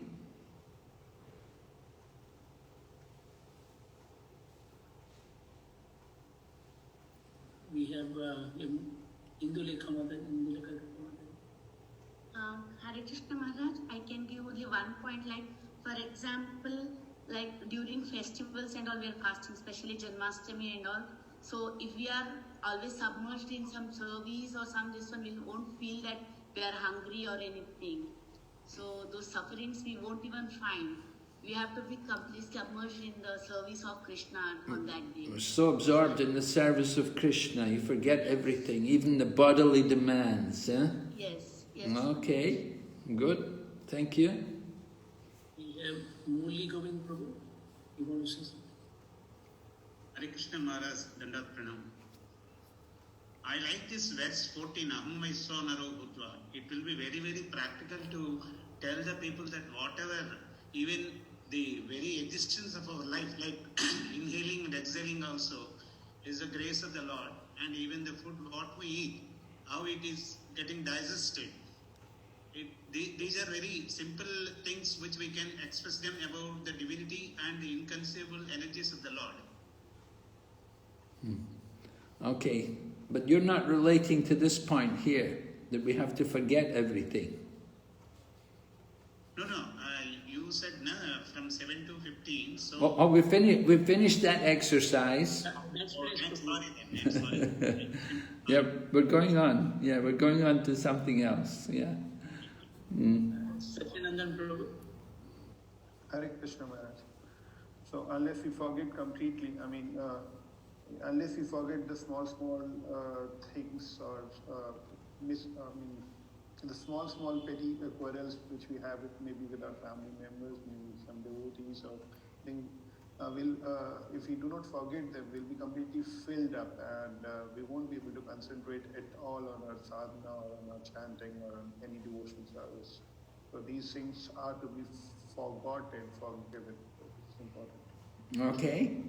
We have Indulekha Mata. Hare Krishna Maharaj, I can give only one point, like for example, like during festivals and all we are fasting, especially Janmashtami and all. So if we are always submerged in some service or some this one, we won't feel that we are hungry or anything. So those sufferings we won't even find. We have to be completely submerged in the service of Krishna on that day. We're so absorbed in the service of Krishna, you forget everything, even the bodily demands. Eh? Yes, yes. Okay, good. Thank you. We have Murli Govind Prabhu. You want to say something? Hare Krishna Maharaj, Dandat Pranam. I like this verse 14, Aham Vaiso Naro Bhutva. It will be very, very practical to tell the people that whatever, even the very existence of our life, like inhaling and exhaling also, is the grace of the Lord. And even the food, what we eat, how it is getting digested. These are very simple things which we can express them about the divinity and the inconceivable energies of the Lord. Okay, but you're not relating to this point here, that we have to forget everything. No, you said from 7 to 15, so... Oh, we finished that exercise. Sorry. Yeah, we're going on. Yeah, we're going on to something else. Yeah. Satyanandan Prabhu. Hare Krishna Maharaj. So unless we forget completely, unless we forget the small things or the small petty quarrels which we have maybe with our family members, maybe some devotees, or thing, if we do not forget them, we'll be completely filled up and we won't be able to concentrate at all on our sadhana or on our chanting or on any devotional service. So these things are to be forgotten, forgiven. It's important. Okay.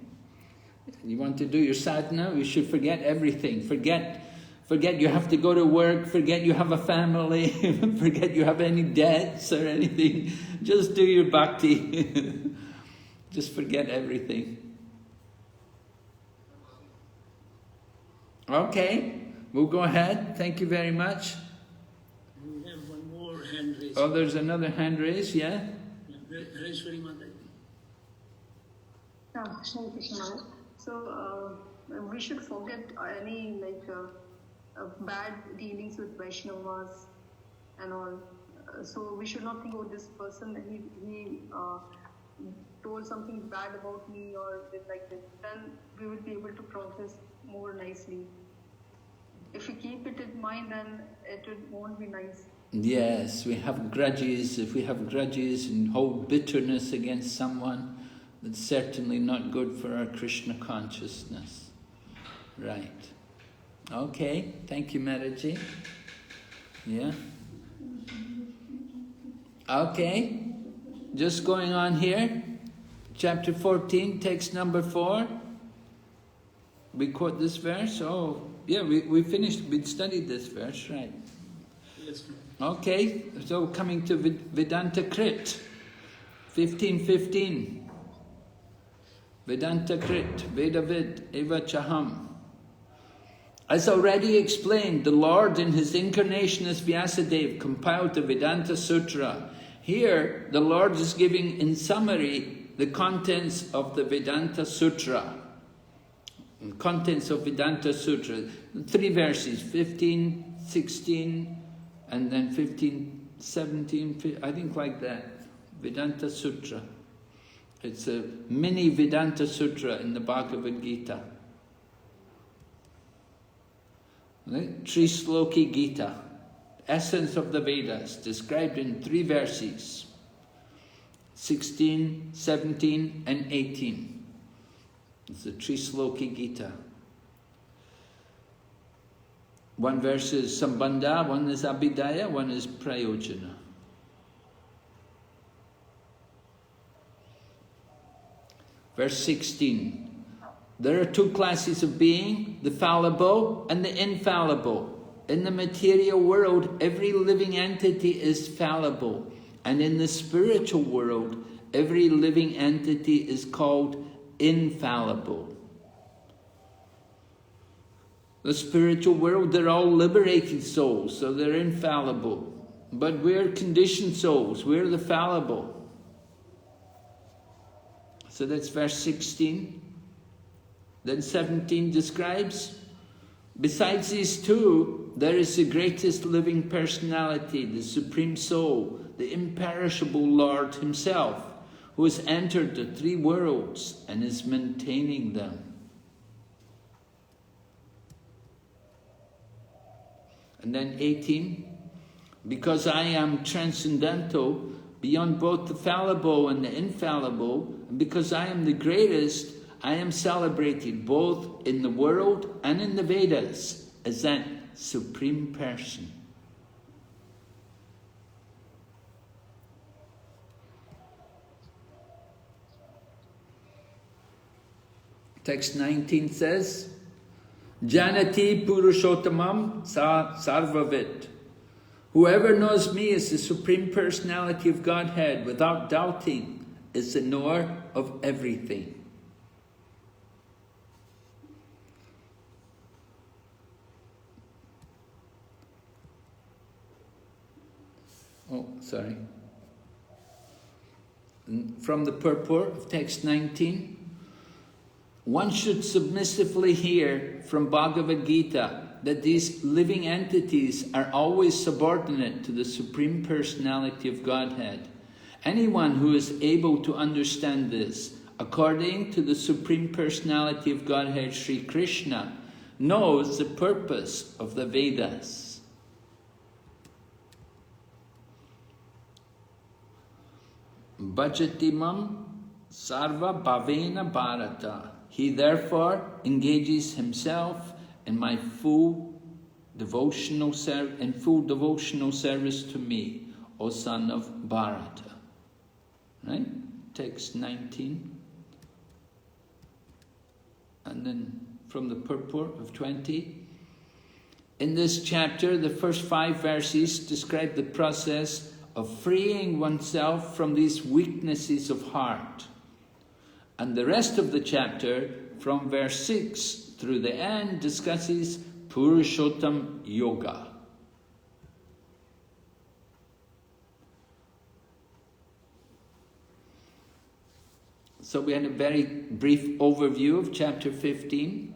You want to do your sadhana? We should forget everything. Forget you have to go to work, forget you have a family, forget you have any debts or anything. Just do your bhakti. Just forget everything. Okay, we'll go ahead. Thank you very much. We have one more hand raised. Oh, there's another hand raised, yeah? Hareshwari Mata. Shri Krishna. So we should forget any bad dealings with Vaishnavas and all. So we should not think, oh, this person, he told something bad about me or like that. Then we will be able to progress more nicely. If we keep it in mind, then it won't be nice. Yes, we have grudges. If we have grudges and hold bitterness against someone, that's certainly not good for our Krishna consciousness. Right. Okay, thank you, Mataji. Yeah. Okay, just going on here. Chapter 14, text number 4. We quote this verse. Oh, yeah, we finished, we studied this verse, right? Yes. Okay, so coming to Vedanta Krit, 15:15. Vedanta Krit, Vedavid Eva Chaham. As already explained, the Lord in his incarnation as Vyasadeva compiled the Vedanta Sutra. Here, the Lord is giving in summary the contents of the Vedanta Sutra. Contents of Vedanta Sutra. 3 verses, 15, 16, and then 15, 17, I think like that. Vedanta Sutra. It's a mini Vedanta Sutra in the Bhagavad Gita. Right? Trisloki Gita. Essence of the Vedas, described in 3 verses. 16, 17, and 18. It's the Trisloki Gita. 1 verse is Sambandha, 1 is Abhidaya, 1 is Prayojana. Verse 16. There are 2 classes of being, the fallible and the infallible. In the material world, every living entity is fallible. And in the spiritual world, every living entity is called infallible. The spiritual world, they're all liberated souls, so they're infallible. But we're conditioned souls, we're the fallible. So that's verse 16. Then 17 describes, besides these 2, there is the greatest living personality, the Supreme Soul, the imperishable Lord Himself, who has entered the 3 worlds and is maintaining them. And then 18, because I am transcendental, beyond both the fallible and the infallible, and because I am the greatest, I am celebrated both in the world and in the Vedas as that Supreme Person. Text 19 says, Janati Purushottamam Sarvavit. Whoever knows me as the Supreme Personality of Godhead without doubting is the knower of everything. Oh, sorry. From the purport of text 19, one should submissively hear from Bhagavad Gita that these living entities are always subordinate to the Supreme Personality of Godhead. Anyone who is able to understand this, according to the Supreme Personality of Godhead, Sri Krishna, knows the purpose of the Vedas. Bhajatimam sarva bhavena bharata. He therefore engages himself in my full devotional service to me, O son of Bharata. Right? Text 19. And then from the purport of 20. In this chapter, the first 5 verses describe the process of freeing oneself from these weaknesses of heart. And the rest of the chapter, from verse 6 through the end, discusses Purushottam Yoga. So we had a very brief overview of chapter 15.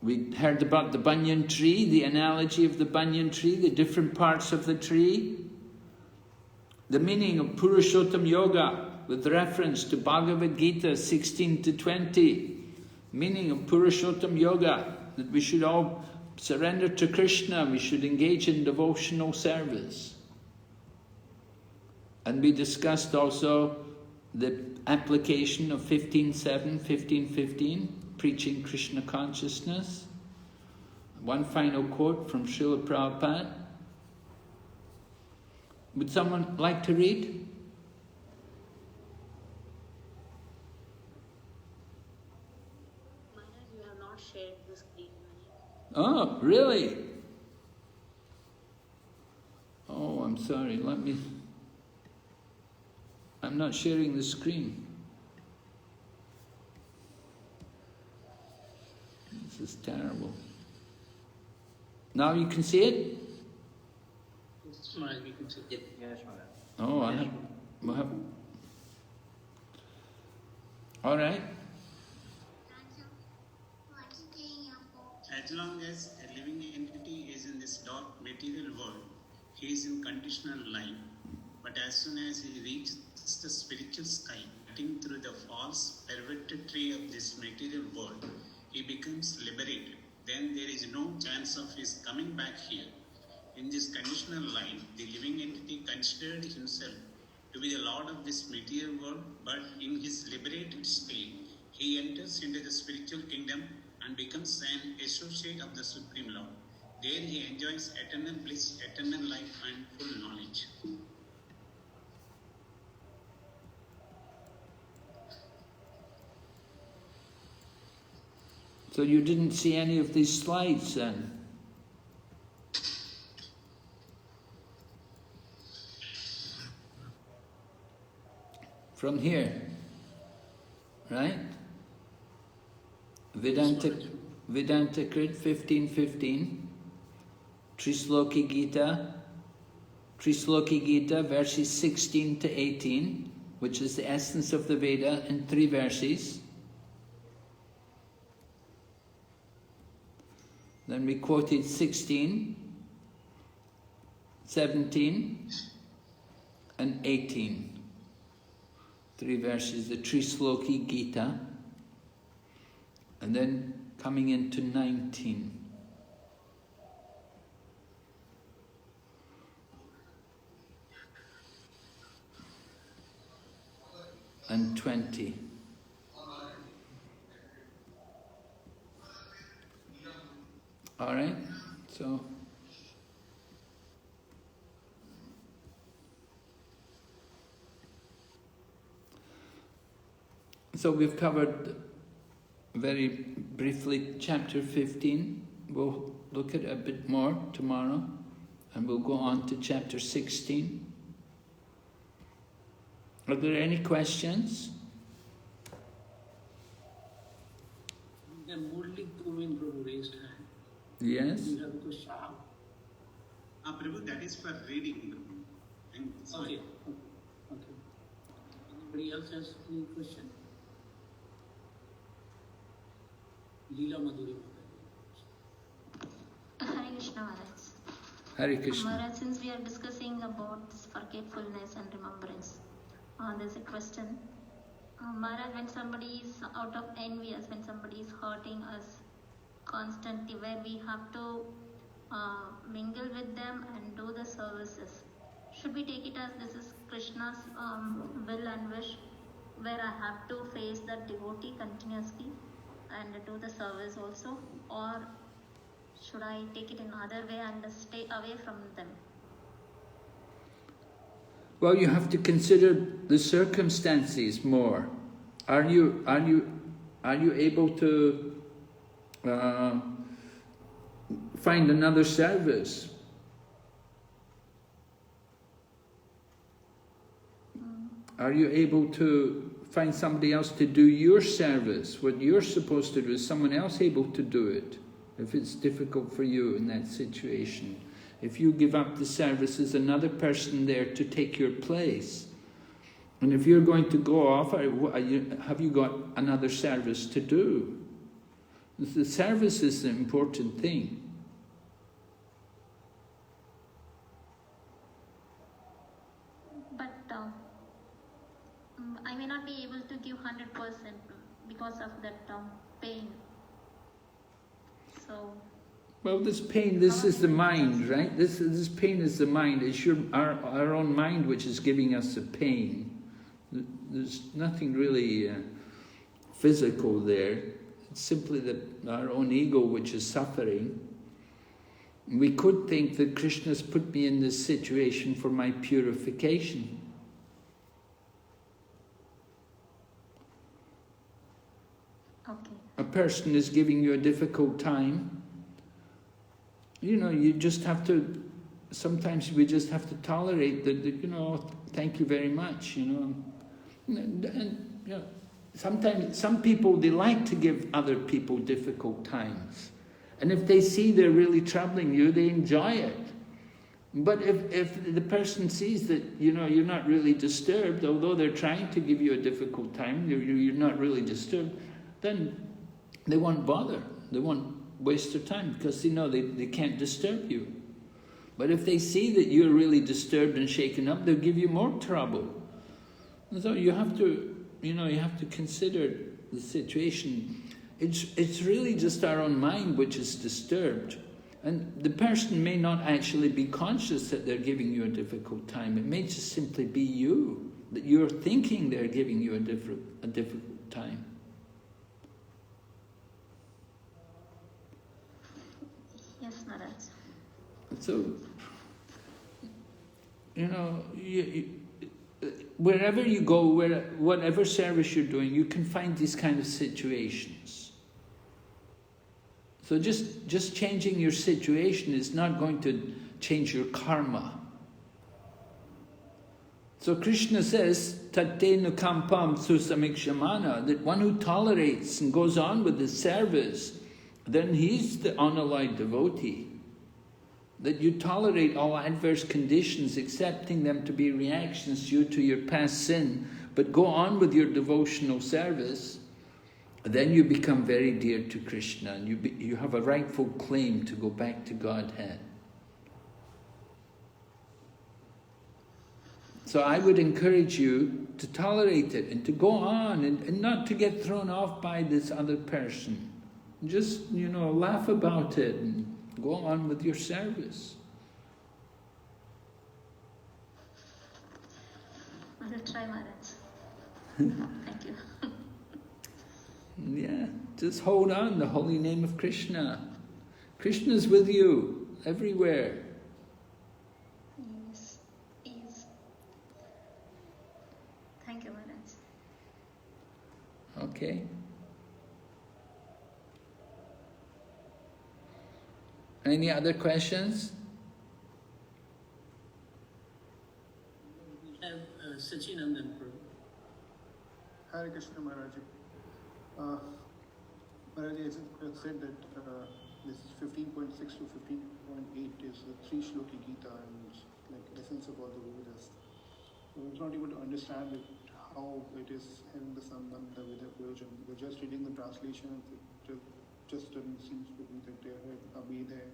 We heard about the banyan tree, the analogy of the banyan tree, the different parts of the tree, the meaning of Purushottam Yoga, with reference to Bhagavad Gita 16 to 20, meaning of Purushottam Yoga, that we should all surrender to Krishna, we should engage in devotional service. And we discussed also the application of 15.7, 15.15, preaching Krishna consciousness. One final quote from Srila Prabhupada. Would someone like to read? Oh, really? Oh, I'm sorry. I'm not sharing the screen. This is terrible. Now you can see it? It's fine, we can see it. Yes, Oh, I have... All right. as long as a living entity is in this dark material world, he is in conditional life. But as soon as he reaches the spiritual sky, cutting through the false perverted tree of this material world, he becomes liberated. Then there is no chance of his coming back here. In this conditional life, the living entity considered himself to be the lord of this material world, but in his liberated state, he enters into the spiritual kingdom and becomes an associate of the Supreme Lord. There he enjoys eternal bliss, eternal life, and full knowledge. So you didn't see any of these slides then? From here, right? Vedanta Krit 15:15, Trisloki Gita verses 16 to 18, which is the essence of the Veda in 3 verses. Then we quoted 16, 17, and 18. 3 verses, the Trisloki Gita. And then coming into 19. And 20. All right, so we've covered very briefly chapter 15. We'll look at it a bit more tomorrow, and we'll go on to chapter 16. Are there any questions? The Murli Kumin Prabhu raised hand. Yes. Do you have a question? Prabhu, that is for reading. Okay. Okay. Anybody else has any question? Leela Madhuri. Hare Krishna Maharaj. Hare Krishna. Maharaj, since we are discussing about this forgetfulness and remembrance, there's a question. Maharaj, when somebody is out of envious, when somebody is hurting us constantly, where we have to mingle with them and do the services, should we take it as this is Krishna's will and wish, where I have to face that devotee continuously and do the service also, or should I take it in other way and stay away from them? Well, you have to consider the circumstances more. Are you able to find another service? Are you able to find somebody else to do your service? What you're supposed to do, is someone else able to do it? If it's difficult for you in that situation. If you give up the service, there's another person there to take your place. And if you're going to go off, have you got another service to do? The service is the important thing. But I may not be able to give 100% because of that pain. So. Well, this pain, this is the mind, right? This pain is the mind. It's our own mind which is giving us the pain. There's nothing really physical there. It's simply our own ego which is suffering. We could think that Krishna's put me in this situation for my purification. Okay. A person is giving you a difficult time. You know, you just have to, sometimes we just have to tolerate that, you know, thank you very much, you know. And you know, sometimes, some people, they like to give other people difficult times. And if they see they're really troubling you, they enjoy it. But if the person sees that, you know, you're not really disturbed, although they're trying to give you a difficult time, you're not really disturbed, then they won't bother. They waste their time because they know they can't disturb you. But if they see that you're really disturbed and shaken up, they'll give you more trouble. And so you have to, you have to consider the situation. It's really just our own mind which is disturbed. And the person may not actually be conscious that they're giving you a difficult time. It may just simply be you, that you're thinking they're giving you a difficult time. Yes, Maharaj. So, wherever you go, whatever service you're doing, you can find these kind of situations. So just changing your situation is not going to change your karma. So Krishna says, Tate nukampam susamikshamana, that one who tolerates and goes on with his service, then he's the unalloyed devotee. That you tolerate all adverse conditions, accepting them to be reactions due to your past sin, but go on with your devotional service, then you become very dear to Krishna, and you have a rightful claim to go back to Godhead. So I would encourage you to tolerate it and to go on and not to get thrown off by this other person. Just, laugh about it and go on with your service. I will try, Maharaj. Thank you. Yeah, just hold on the holy name of Krishna. Krishna's with you everywhere. Yes. Yes. Thank you, Maharaj. Okay. Any other questions? We have Sachinandan Prabhu. Hare Krishna Maharaj. Maharaj, as you said that this 15.6 to 15.8 is the 3 Shloki Gita and like essence of all the Vedas. So we're not able to understand it, how it is having the sambandha with the Prayojan. We're just reading the translation, it just doesn't seem to be that they are be there.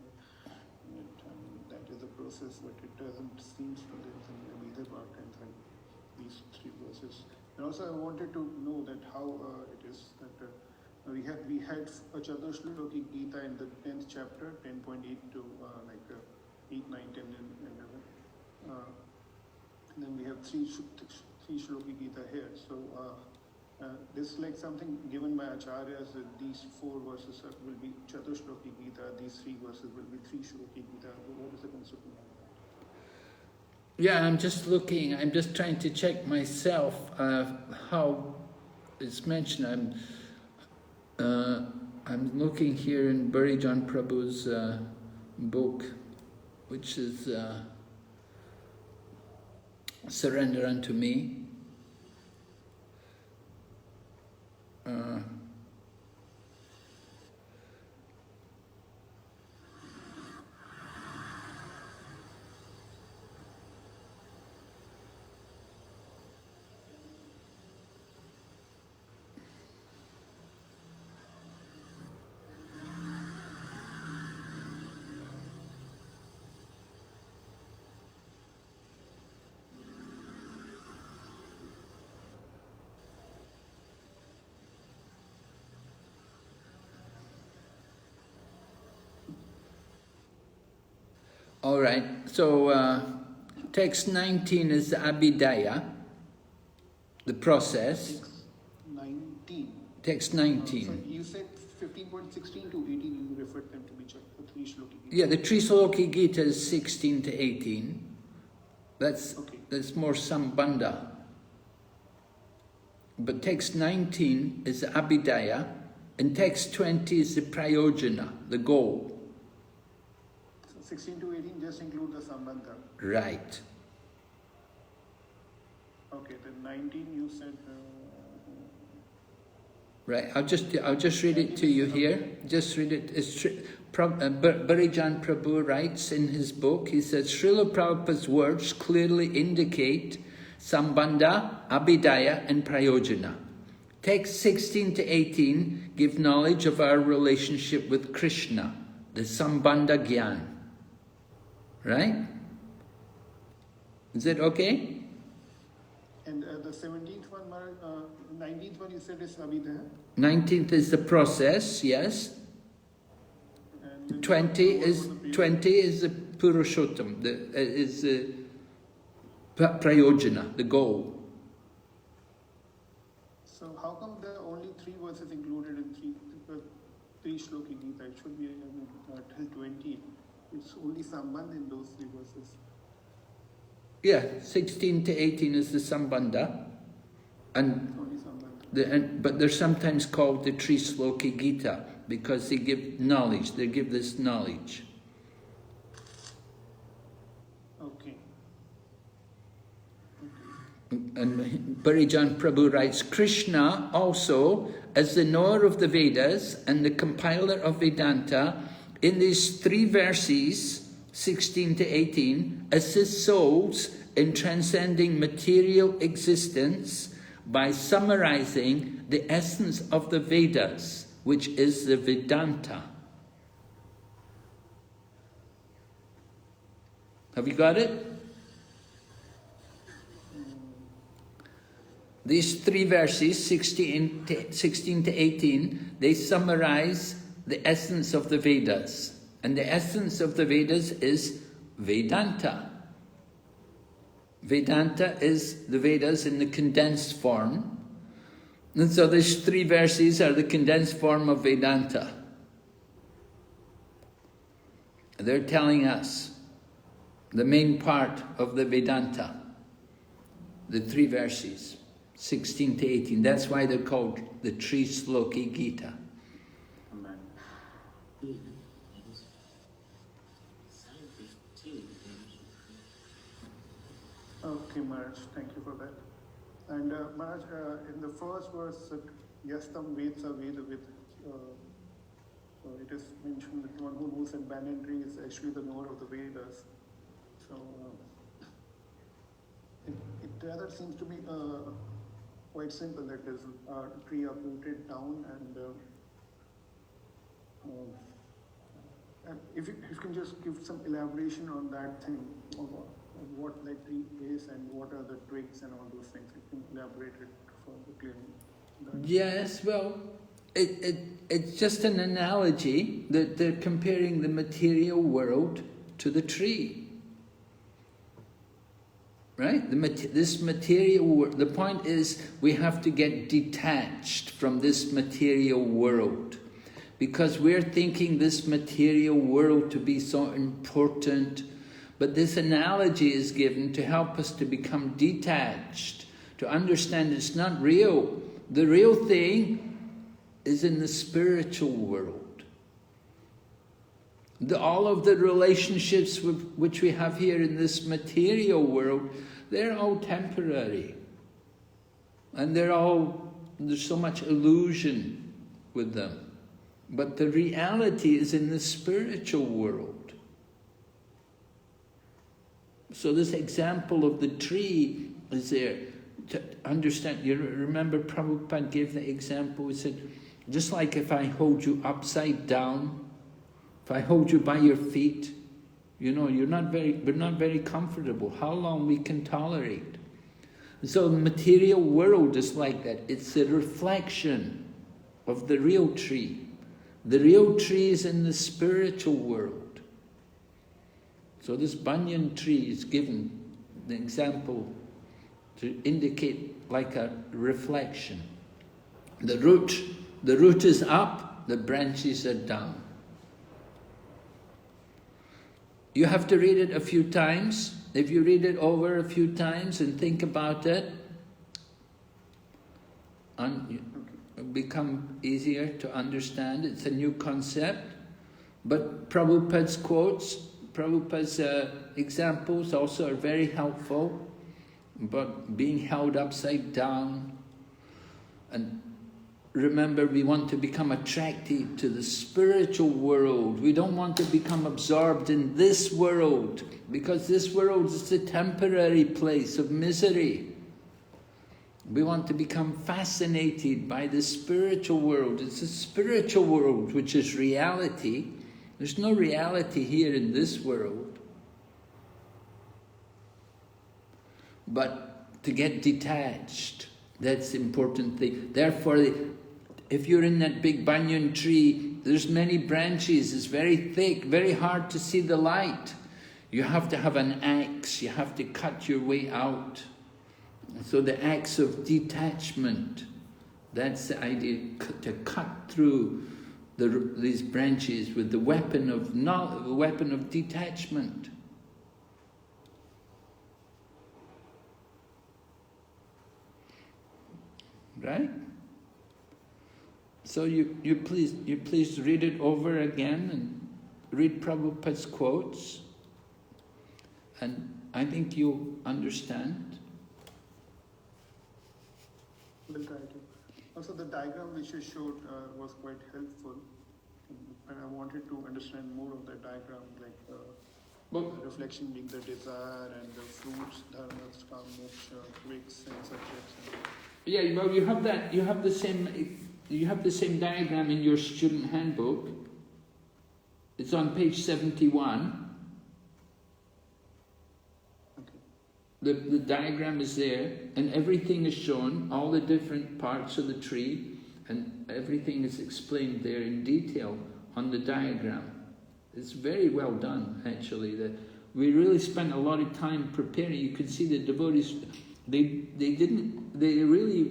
That is the process, but it doesn't seem to be the part and these 3 verses. And also I wanted to know that how it is that we had a Chatushloki Gita in the 10th chapter, 10.8 to 8, 9, 10 and 11. And then we have 3 Shloki Gita here. So this is like something given by Acharyas that these 4 verses will be Chatushloki Gita, these 3 verses will be 3 Shloki Gita. What is the concept of that? Yeah, I'm just trying to check myself how it's mentioned. I'm looking here in Bharijan Prabhu's book, which is Surrender Unto Me. All right, so text 19 is the Abhidaya, the process. 19. Text 19. So you said 15.16 to 18, you referred them to be 3 Shloki Gita. Yeah, the Shloki Gita is 16 to 18. That's more Sambandha. But text 19 is the Abhidaya, and text 20 is the Prayojana, the goal. 16 to 18 just include the Sambandha. Right. Okay, then 19 you said... Right, I'll just read it to you here. Just read it. Bharijan Prabhu writes in his book, he says, Srila Prabhupada's words clearly indicate Sambandha, Abhidaya and Prayojana. Texts 16 to 18 give knowledge of our relationship with Krishna, the Sambandha Gyan. Right? Is it okay? And the 17th one, 19th one you said is Abhidaya? 19th is the process, yes. And 20 is the Purushottam, is the Prayojana, the goal. So how come there are only 3 verses included in 3 Shloki Gita? It should be till 20. It's only Sambandha in those 3 verses. Yeah, 16 to 18 is the Sambandha. And but they're sometimes called the Tri-Sloki Gita because they give knowledge, they give this knowledge. Okay. And Parijan Prabhu writes, Krishna also, as the knower of the Vedas and the compiler of Vedanta, in these 3 verses, 16 to 18, assists souls in transcending material existence by summarizing the essence of the Vedas, which is the Vedanta. Have you got it? These 3 verses, 16 to 18, they summarize the essence of the Vedas. And the essence of the Vedas is Vedanta. Vedanta is the Vedas in the condensed form. And so these 3 verses are the condensed form of Vedanta. They're telling us the main part of the Vedanta. The 3 verses, 16 to 18. That's why they're called the Tri-Sloki Gita. Okay, Maharaj, thank you for that. And Maharaj, in the first verse, Yastam Vedsa Vedavid, it is mentioned that one who knows and banyan tree is actually the knower of the Vedas. So it rather seems to be quite simple, that is tree uprooted down and if you can just give some elaboration on that thing, of what that tree is and what are the twigs and all those things. You can elaborate it further clearly. Yes, well, it's just an analogy that they're comparing the material world to the tree. Right? This material world, the point is we have to get detached from this material world because we're thinking this material world to be so important. But this analogy is given to help us to become detached, to understand it's not real. The real thing is in the spiritual world. All of the relationships which we have here in this material world, they're all temporary. And there's so much illusion with them. But the reality is in the spiritual world. So this example of the tree is there to understand. You remember Prabhupada gave the example, he said, just like if I hold you upside down, if I hold you by your feet, you know, we're not very comfortable. How long we can tolerate? So the material world is like that. It's a reflection of the real tree. The real tree is in the spiritual world. So this banyan tree is given the example to indicate like a reflection. The root is up, the branches are down. You have to read it a few times. If you read it over a few times and think about it, it'll become easier to understand. It's a new concept. But Prabhupada's quotes, Prabhupada's examples also are very helpful. But being held upside down, and remember, we want to become attracted to the spiritual world. We don't want to become absorbed in this world, because this world is a temporary place of misery. We want to become fascinated by the spiritual world. It's the spiritual world which is reality. There's no reality here in this world. But to get detached, that's the important thing. Therefore, if you're in that big banyan tree, there's many branches, it's very thick, very hard to see the light. You have to have an axe, you have to cut your way out. So the axe of detachment, that's the idea, to cut through these branches with the weapon of detachment. Right? So you please read it over again and read Prabhupada's quotes, and I think you'll understand. Will try to. Also, the diagram which you showed was quite helpful, and I wanted to understand more of the diagram, like the reflection being the desire and the fruits, dharmas, kama, moksha, twigs and subjects. Yeah, well, you have that. You have the same diagram in your student handbook. It's on page 71. The diagram is there, and everything is shown, all the different parts of the tree, and everything is explained there in detail on the diagram. It's very well done, actually. We really spent a lot of time preparing. You can see the devotees, they really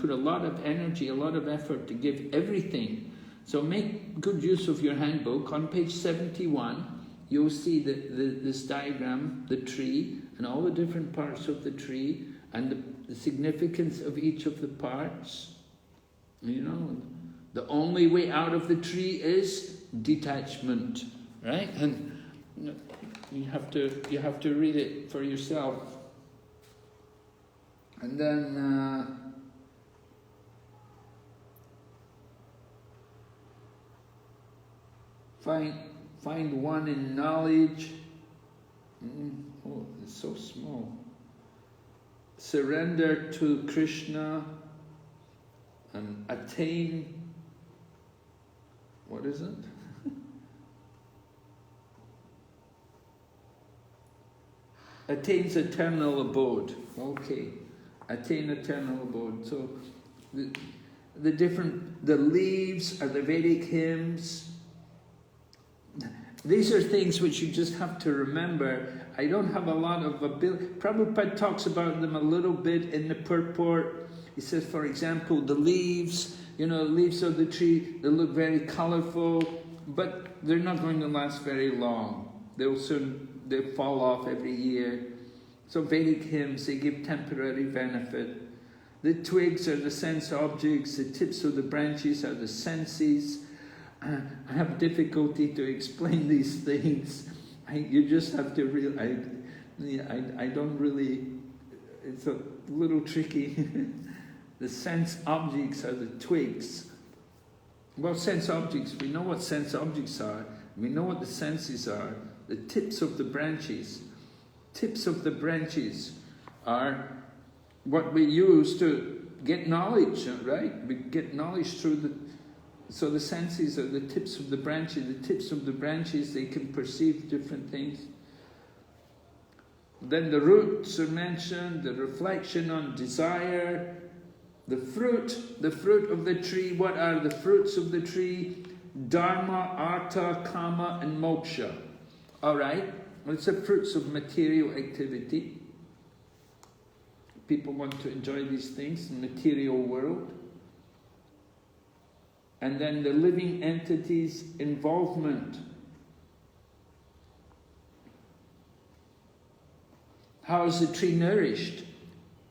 put a lot of energy, a lot of effort to give everything. So make good use of your handbook. On page 71, you'll see this diagram, the tree, and all the different parts of the tree, and the significance of each of the parts. You know, the only way out of the tree is detachment, right? And you have to read it for yourself. And then find one in knowledge. Oh, it's so small. Surrender to Krishna and attain, what is it? Attains eternal abode. Okay, attain eternal abode. So the leaves are the Vedic hymns. These are things which you just have to remember. I don't have a lot of ability. Prabhupada talks about them a little bit in the purport. He says, for example, the leaves, leaves of the tree, they look very colorful, but they're not going to last very long. They'll fall off every year. So Vedic hymns, they give temporary benefit. The twigs are the sense objects, the tips of the branches are the senses. I have difficulty to explain these things. You just have to I don't really, it's a little tricky. The sense objects are the twigs. Well, sense objects, we know what sense objects are. We know what the senses are. The tips of the branches. Tips of the branches are what we use to get knowledge, right? We get knowledge through so the senses are the tips of the branches. The tips of the branches, they can perceive different things. Then the roots are mentioned, the reflection on desire, the fruit of the tree. What are the fruits of the tree? Dharma, artha, kama, and moksha. All right, it's the fruits of material activity. People want to enjoy these things in the material world. And then the living entity's involvement. How is the tree nourished?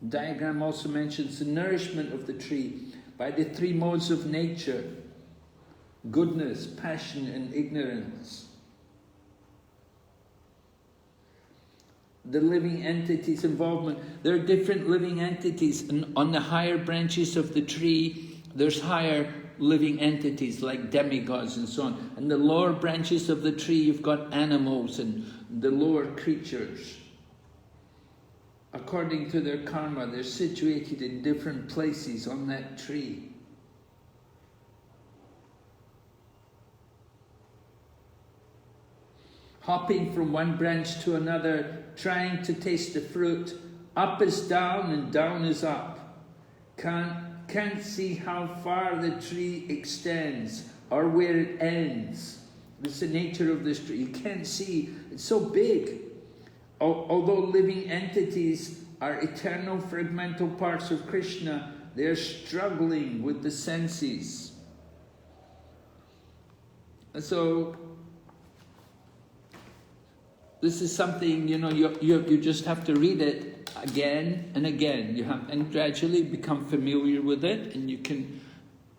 The diagram also mentions the nourishment of the tree by the three modes of nature: goodness, passion, and ignorance. The living entity's involvement. There are different living entities, and on the higher branches of the tree, there's higher living entities like demigods and so on. And the lower branches of the tree, you've got animals and the lower creatures. according to their karma, they're situated in different places on that tree. Hopping from one branch to another, trying to taste the fruit. Up is down and down is up. Can't see how far the tree extends or where it ends. It's the nature of this tree. You can't see. It's so big. Although living entities are eternal fragmental parts of Krishna, they're struggling with the senses. So this is something, you know, you just have to read it again and again. You have, and gradually become familiar with it, and you can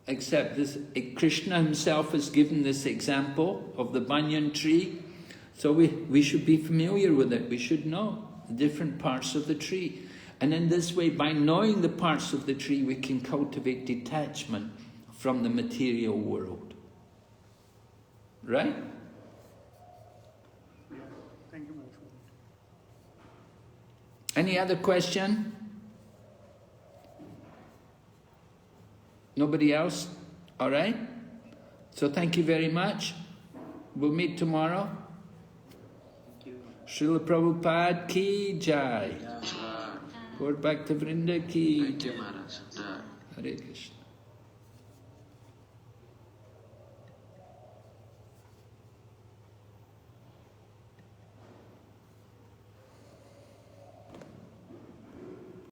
accept this. Krishna himself has given this example of the banyan tree, so we should be familiar with it. We should know the different parts of the tree. And in this way, by knowing the parts of the tree, we can cultivate detachment from the material world. Right? Thank you much. Any other question? Nobody else? All right. So thank you very much. We'll meet tomorrow. Thank you. Srila Prabhupada ki jai. Gaur Bhakta Vrinda ki jai. Hare Krishna.